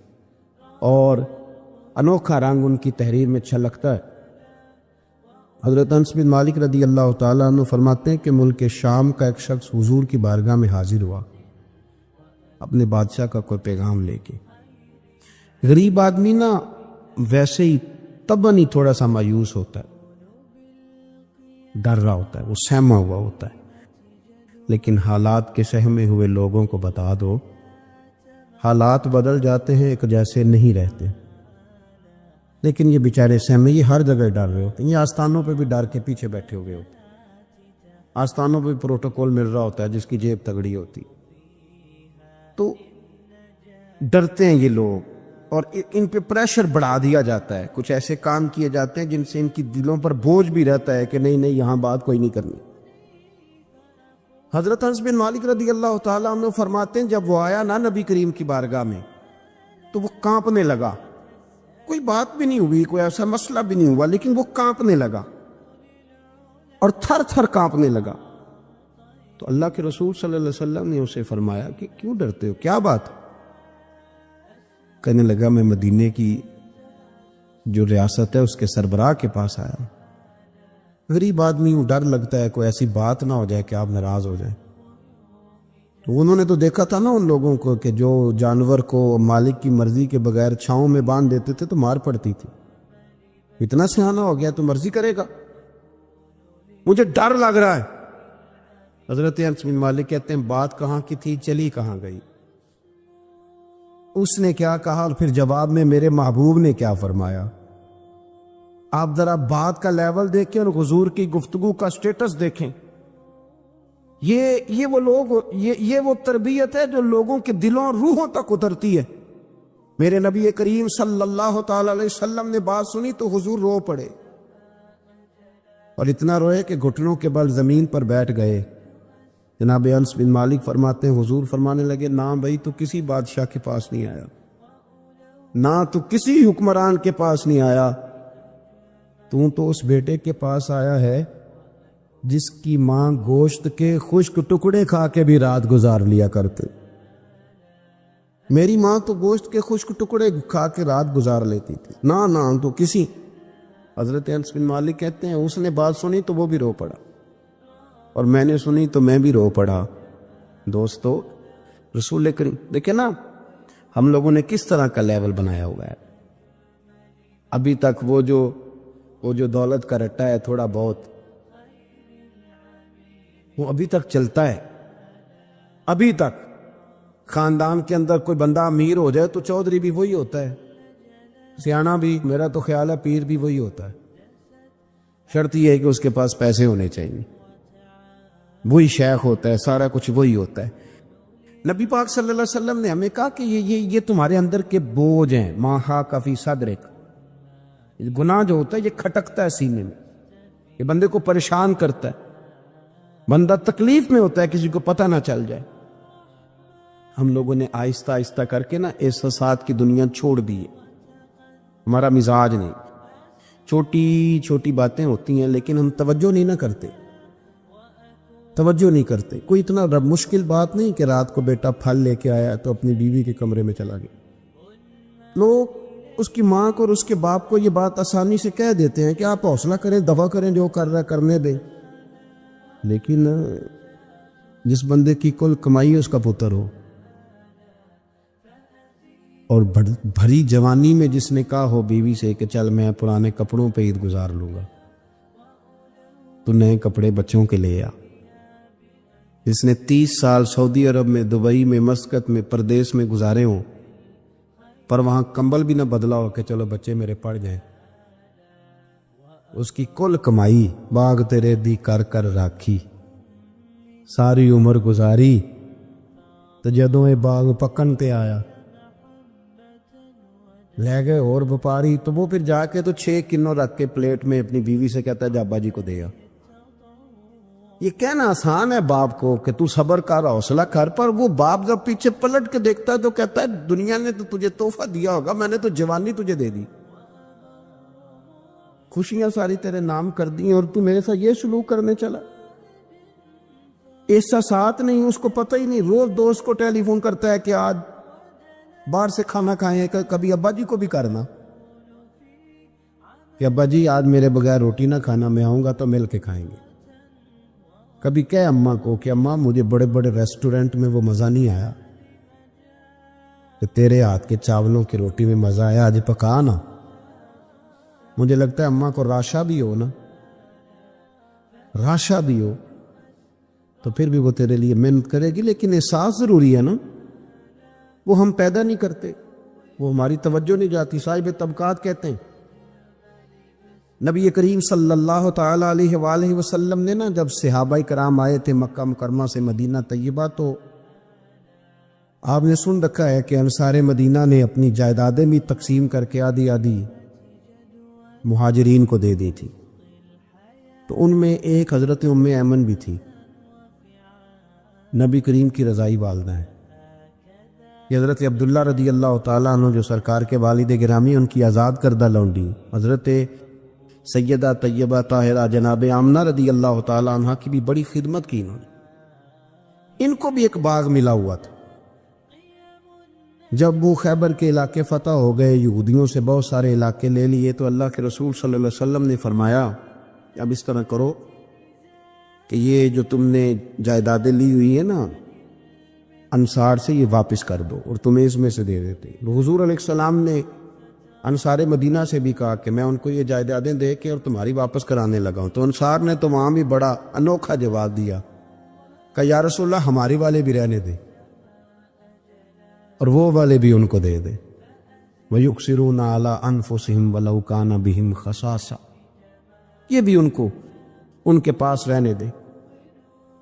اور انوکھا رنگ ان کی تحریر میں چھلکتا ہے۔ حضرت انس بن مالک رضی اللہ تعالیٰ عنہ فرماتے ہیں کہ ملک شام کا ایک شخص حضور کی بارگاہ میں حاضر ہوا اپنے بادشاہ کا کوئی پیغام لے کے۔ غریب آدمی نا ویسے ہی طبعاً ہی تھوڑا سا مایوس ہوتا ہے، ڈر رہا ہوتا ہے، وہ سہما ہوا ہوتا ہے، لیکن حالات کے سہمے ہوئے لوگوں کو بتا دو، حالات بدل جاتے ہیں، ایک جیسے نہیں رہتے۔ لیکن یہ بیچارے سہمے، یہ ہر جگہ ڈر رہے ہوتے ہیں، یہ آستانوں پہ بھی ڈر کے پیچھے بیٹھے ہوئے ہوتے ہیں، آستانوں پہ بھی پروٹوکول مل رہا ہوتا ہے جس کی جیب تگڑی ہوتی، تو ڈرتے ہیں یہ لوگ، اور ان پہ پریشر بڑھا دیا جاتا ہے، کچھ ایسے کام کیے جاتے ہیں جن سے ان کی دلوں پر بوجھ بھی رہتا ہے کہ نہیں یہاں بات کوئی نہیں کرنی۔ حضرت انس بن مالک رضی اللہ تعالیٰ عنہ فرماتے ہیں جب وہ آیا نا نبی کریم کی بارگاہ میں تو وہ کانپنے لگا، کوئی بات بھی نہیں ہوئی، کوئی ایسا مسئلہ بھی نہیں ہوا، لیکن وہ کانپنے لگا اور تھر تھر کانپنے لگا۔ تو اللہ کے رسول صلی اللہ علیہ وسلم نے اسے فرمایا کہ کیوں ڈرتے ہو، کیا بات؟ کہنے لگا میں مدینے کی جو ریاست ہے اس کے سربراہ کے پاس آیا ہوں، غریب آدمی ہوں، ڈر لگتا ہے کوئی ایسی بات نہ ہو جائے کہ آپ ناراض ہو جائیں۔ تو انہوں نے تو دیکھا تھا نا ان لوگوں کو کہ جو جانور کو مالک کی مرضی کے بغیر چھاؤں میں باندھ دیتے تھے تو مار پڑتی تھی، اتنا سیانا ہو گیا تو مرضی کرے گا، مجھے ڈر لگ رہا ہے۔ حضرت انس بن مالک کہتے ہیں بات کہاں کی تھی، چلی کہاں گئی؟ اس نے کیا کہا اور پھر جواب میں میرے محبوب نے کیا فرمایا؟ آپ ذرا بات کا لیول دیکھیں اور حضور کی گفتگو کا سٹیٹس دیکھیں۔ یہ وہ لوگ، یہ وہ تربیت ہے جو لوگوں کے دلوں اور روحوں تک اترتی ہے۔ میرے نبی کریم صلی اللہ تعالی علیہ وسلم نے بات سنی تو حضور رو پڑے، اور اتنا روئے کہ گھٹنوں کے بل زمین پر بیٹھ گئے۔ جناب انس بن مالک فرماتے ہیں حضور فرمانے لگے نہ بھائی تو کسی بادشاہ کے پاس نہیں آیا، نہ تو کسی حکمران کے پاس نہیں آیا، تو اس بیٹے کے پاس آیا ہے جس کی ماں گوشت کے خشک ٹکڑے کھا کے بھی رات گزار لیا کرتے۔ میری ماں تو گوشت کے خشک ٹکڑے کھا کے رات گزار لیتی تھی، نہ تو کسی۔ حضرت انس بن مالک کہتے ہیں اس نے بات سنی تو وہ بھی رو پڑا، اور میں نے سنی تو میں بھی رو پڑا۔ دوستو رسول کریم دیکھیں نا ہم لوگوں نے کس طرح کا لیول بنایا ہوا ہے۔ ابھی تک وہ جو دولت کا رٹا ہے تھوڑا بہت، وہ ابھی تک چلتا ہے۔ ابھی تک خاندان کے اندر کوئی بندہ امیر ہو جائے تو چودھری بھی وہی ہوتا ہے، سیانا بھی، میرا تو خیال ہے پیر بھی وہی ہوتا ہے، شرط یہ ہے کہ اس کے پاس پیسے ہونے چاہیے، وہی شیخ ہوتا ہے، سارا کچھ وہی ہوتا ہے۔ نبی پاک صلی اللہ علیہ وسلم نے ہمیں کہا کہ یہ تمہارے اندر کے بوجھ ہیں، ما حاک فی صدرک، گناہ جو ہوتا ہے یہ کھٹکتا ہے سینے میں، یہ بندے کو پریشان کرتا ہے، بندہ تکلیف میں ہوتا ہے کسی کو پتہ نہ چل جائے۔ ہم لوگوں نے آہستہ آہستہ کر کے نا احساسات کی دنیا چھوڑ دی ہے، ہمارا مزاج نہیں، چھوٹی چھوٹی باتیں ہوتی ہیں لیکن ہم توجہ نہیں نہ کرتے، توجہ نہیں کرتے۔ کوئی اتنا مشکل بات نہیں کہ رات کو بیٹا پھل لے کے آیا تو اپنی بیوی کے کمرے میں چلا گیا۔ لوگ اس کی ماں کو اور اس کے باپ کو یہ بات آسانی سے کہہ دیتے ہیں کہ آپ حوصلہ کریں، دفع کریں، جو کر رہا ہے کرنے دیں، لیکن جس بندے کی کل کمائی اس کا پتر ہو اور بھری جوانی میں جس نے کہا ہو بیوی سے کہ چل میں پرانے کپڑوں پہ عید گزار لوں گا، تو نئے کپڑے بچوں کے لے آ، جس نے 30 سال سعودی عرب میں، دبئی میں، مسقط میں، پردیس میں گزارے ہوں پر وہاں کمبل بھی نہ بدلا ہو کہ چلو بچے میرے پڑ جائیں، اس کی کل کمائی باغ تیرے دی کر کر راکھی، ساری عمر گزاری تو جدوں یہ باغ پکن تے آیا لے گئے اور وپاری، تو وہ پھر جا کے تو 6 کنوں رکھ کے پلیٹ میں اپنی بیوی سے کہتا ہے جابا جی کو دے آ۔ یہ کہنا آسان ہے باپ کو کہ تو صبر کر، حوصلہ کر، پر وہ باپ جب پیچھے پلٹ کے دیکھتا ہے تو کہتا ہے دنیا نے تو تجھے تحفہ دیا ہوگا، میں نے تو جوانی تجھے دے دی، خوشیاں ساری تیرے نام کر دی اور تو میرے ساتھ یہ سلوک کرنے چلا۔ احساسات نہیں، اس کو پتہ ہی نہیں، روز دوست کو ٹیلی فون کرتا ہے کہ آج باہر سے کھانا کھائیں، کبھی ابا جی کو بھی کرنا کہ ابا جی آج میرے بغیر روٹی نہ کھانا، میں آؤں گا تو مل کے کھائیں گے۔ کبھی کہے اماں کو کہ اماں مجھے بڑے بڑے ریسٹورنٹ میں وہ مزہ نہیں آیا کہ تیرے ہاتھ کے چاولوں کی روٹی میں مزہ آیا، آج پکا نا۔ مجھے لگتا ہے اماں کو راشا بھی ہو نا، راشا بھی ہو تو پھر بھی وہ تیرے لیے محنت کرے گی، لیکن احساس ضروری ہے نا، وہ ہم پیدا نہیں کرتے، وہ ہماری توجہ نہیں جاتی۔ صاحب طبقات کہتے ہیں نبی کریم صلی اللہ تعالی علیہ وآلہ وسلم نے جب صحابہ کرام آئے تھے مکہ مکرمہ سے مدینہ طیبہ، تو آپ نے سن رکھا ہے کہ انصار مدینہ نے اپنی جائیدادیں بھی تقسیم کر کے آدھی آدھی مہاجرین کو دے دی تھی، تو ان میں ایک حضرت ام ایمن بھی تھی، نبی کریم کی رضائی والدہ ہیں۔ یہ حضرت عبداللہ رضی اللہ تعالیٰ عنہ جو سرکار کے والد گرامی، ان کی آزاد کردہ لونڈی حضرت سیدہ طیبہ طاہرہ جناب آمنہ رضی اللہ تعالیٰ عنہ کی بھی بڑی خدمت کی انہوں نے۔ ان کو بھی ایک باغ ملا ہوا تھا۔ جب وہ خیبر کے علاقے فتح ہو گئے، یہودیوں سے بہت سارے علاقے لے لیے، تو اللہ کے رسول صلی اللہ علیہ وسلم نے فرمایا اب اس طرح کرو کہ یہ جو تم نے جائیدادیں لی ہوئی ہیں نا انصار سے، یہ واپس کر دو اور تمہیں اس میں سے دے دیتے۔ حضور علیہ السلام نے انصار مدینہ سے بھی کہا کہ میں ان کو یہ جائیدادیں دے کے اور تمہاری واپس کرانے لگا ہوں، تو انصار نے تو وہاں بھی بڑا انوکھا جواب دیا کہ یا رسول اللہ ہماری والے بھی رہنے دے اور وہ والے بھی ان کو دے دے۔ وَيُقْصِرُونَ عَلَىٰ أَنفُسِهِمْ وَلَوْ كَانَ بِهِمْ خَصَاصَةٌ، یہ بھی ان کو ان کے پاس رہنے دے۔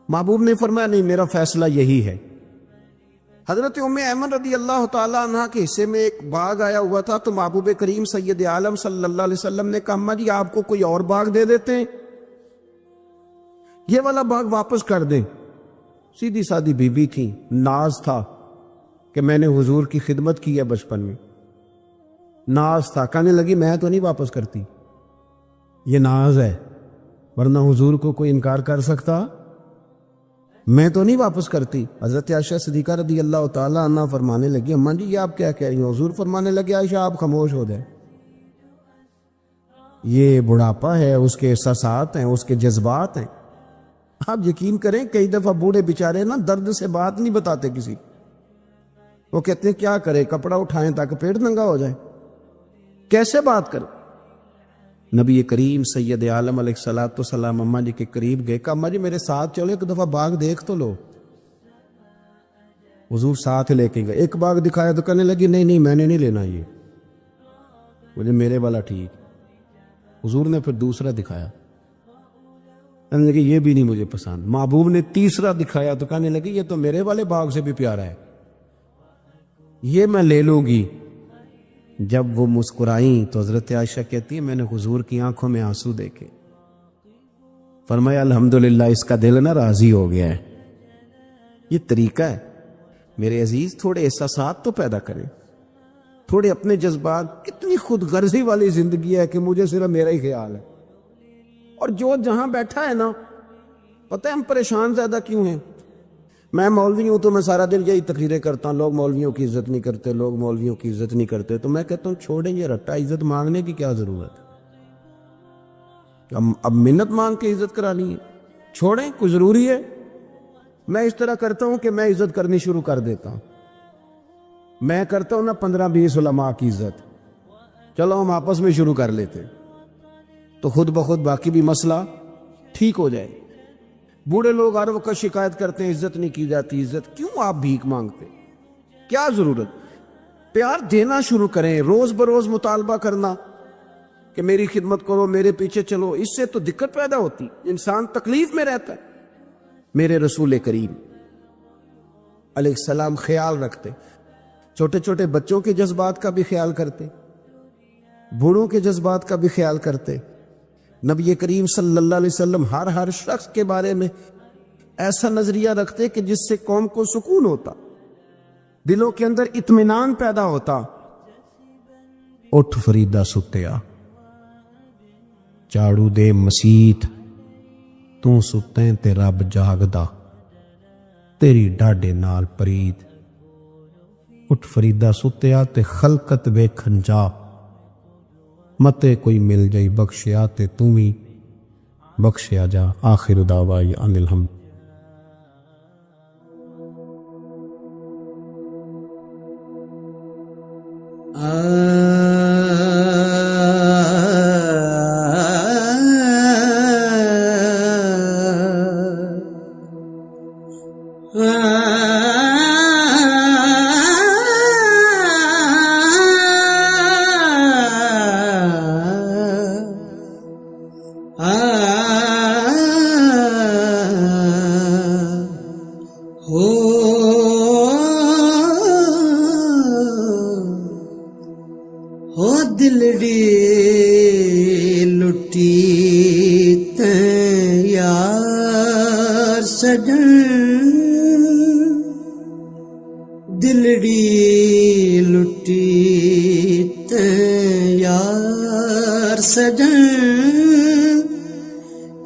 محبوب نے فرمایا نہیں، میرا فیصلہ یہی ہے۔ حضرت ام ایمن رضی اللہ تعالیٰ عنہ کے حصے میں ایک باغ آیا ہوا تھا، تو محبوب کریم سید عالم صلی اللہ علیہ وسلم نے کہا اماں جی آپ کو کوئی اور باغ دے دیتے ہیں، یہ والا باغ واپس کر دیں۔ سیدھی سادی بیوی تھی، ناز تھا کہ میں نے حضور کی خدمت کی ہے بچپن میں، ناز تھا، کہنے لگی میں تو نہیں واپس کرتی، یہ ناز ہے، ورنہ حضور کو کوئی انکار کر سکتا، میں تو نہیں واپس کرتی۔ حضرت عائشہ صدیقہ رضی اللہ تعالیٰ عنہ فرمانے لگی اماں جی یہ آپ کیا کہہ رہی ہیں؟ حضور فرمانے لگے عائشہ آپ خاموش ہو جائیں، یہ بڑھاپا ہے، اس کے احساسات ہیں، اس کے جذبات ہیں۔ آپ یقین کریں کئی دفعہ بوڑھے بیچارے درد سے بات نہیں بتاتے کسی، وہ کہتے ہیں کیا کرے، کپڑا اٹھائیں تاکہ پیٹ ننگا ہو جائے، کیسے بات کریں۔ نبی کریم سید عالم علیہ السلام اماں جی کے قریب گئے، کہا اماں جی میرے ساتھ چلو، ایک دفعہ باغ دیکھ تو لو۔ حضور ساتھ لے کے گئے، ایک باغ دکھایا تو کہنے لگی نہیں نہیں میں نے نہیں لینا، یہ مجھے میرے والا ٹھیک۔ حضور نے پھر دوسرا دکھایا، کہنے لگی یہ بھی نہیں مجھے پسند۔ محبوب نے تیسرا دکھایا تو کہنے لگی یہ تو میرے والے باغ سے بھی پیارا ہے، یہ میں لے لوں گی۔ جب وہ مسکرائیں تو حضرت عائشہ کہتی ہے میں نے حضور کی آنکھوں میں آنسو دیکھے، فرمایا الحمدللہ اس کا دل راضی ہو گیا ہے۔ یہ طریقہ ہے میرے عزیز، تھوڑے احساسات تو پیدا کریں۔ تھوڑے اپنے جذبات. کتنی خود غرضی والی زندگی ہے کہ مجھے صرف میرا ہی خیال ہے. اور جو جہاں بیٹھا ہے نا, پتہ ہے ہم پریشان زیادہ کیوں ہیں؟ میں مولوی ہوں تو میں سارا دن یہی تقریریں کرتا ہوں, لوگ مولویوں کی عزت نہیں کرتے, لوگ مولویوں کی عزت نہیں کرتے. تو میں کہتا ہوں چھوڑیں یہ رٹا, عزت مانگنے کی کیا ضرورت ہے؟ اب منت مانگ کے عزت کرانی ہے؟ چھوڑیں, کوئی ضروری ہے؟ میں اس طرح کرتا ہوں کہ میں عزت کرنی شروع کر دیتا ہوں. میں کرتا ہوں نا 15-20 علماء کی عزت, چلو ہم آپس میں شروع کر لیتے, تو خود بخود باقی بھی مسئلہ ٹھیک ہو جائے. بوڑھے لوگ ہر وقت شکایت کرتے ہیں عزت نہیں کی جاتی. عزت کیوں آپ بھیک مانگتے؟ کیا ضرورت؟ پیار دینا شروع کریں. روز بروز مطالبہ کرنا کہ میری خدمت کرو, میرے پیچھے چلو, اس سے تو دقت پیدا ہوتی, انسان تکلیف میں رہتا ہے. میرے رسول کریم علیہ السلام خیال رکھتے, چھوٹے چھوٹے بچوں کے جذبات کا بھی خیال کرتے, بوڑھوں کے جذبات کا بھی خیال کرتے. نبی کریم صلی اللہ علیہ وسلم ہر شخص کے بارے میں ایسا نظریہ رکھتے کہ جس سے قوم کو سکون ہوتا, دلوں کے اندر اطمینان پیدا ہوتا. اٹھ فریدا ستیا, جھاڑو دے مسیت, تو ستیں تے رب جاگدا, تیری ڈاڈے نال پرید. اٹھ فریدا ستیا تے خلقت ویکھن جا, متے کوئی مل جائی بخشیا تے تمی بخشیا جا. آخر دعوائی ان الحمد. دلڑی لٹی تے یار سجن, دلڑی لٹی تے یار سجن,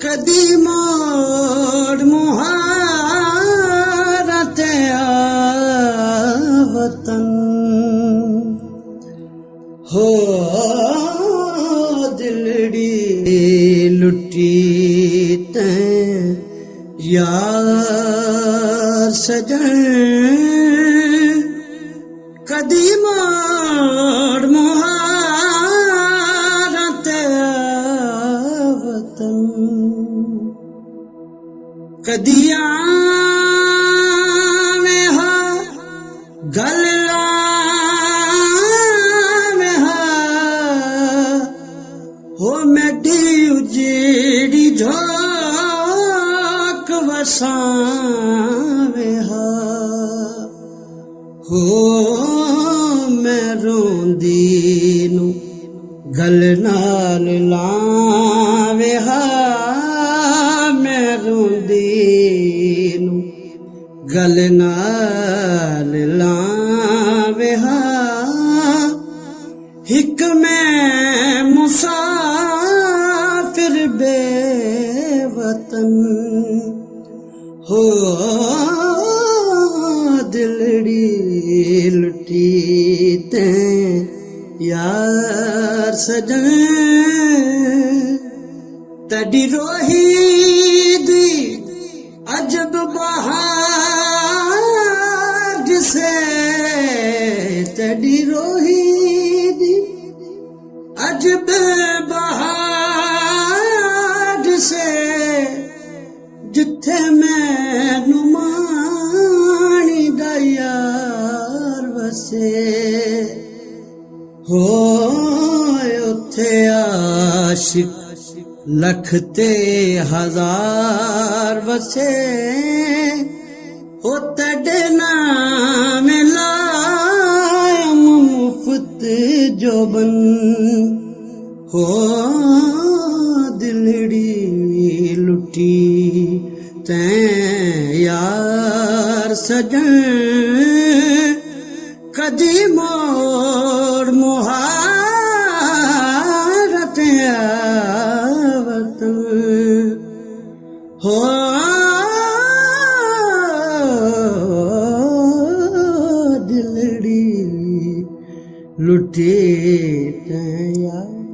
کدی موڑ مہارت وطن ہو. دلڑی لٹی تے یار سجن, کدی موڑ مہارت وطن, کدی میں ہا گل جیڑی جھاک وساوے ہا, ہو میں روندی نو گل نال لاوے ہا, میں روندی نو گل نال لاوے ہا. ہک میں مسافر بے وطن ہو, دلڑی لٹی تے یار سجن, تڈی روہی دی عجب بہار جسے, تڈی روہی دی عجب بہار سے, جتھے میں نمانی دا یار وسے, ہو اتھے عاشق لکھ تے ہزار وسے, ہو تڈے نام لائے مفت جوبن ہو. دلڑی لٹی تیں یار سجن, کدی موڑ ہو دلڑی لٹی تے یار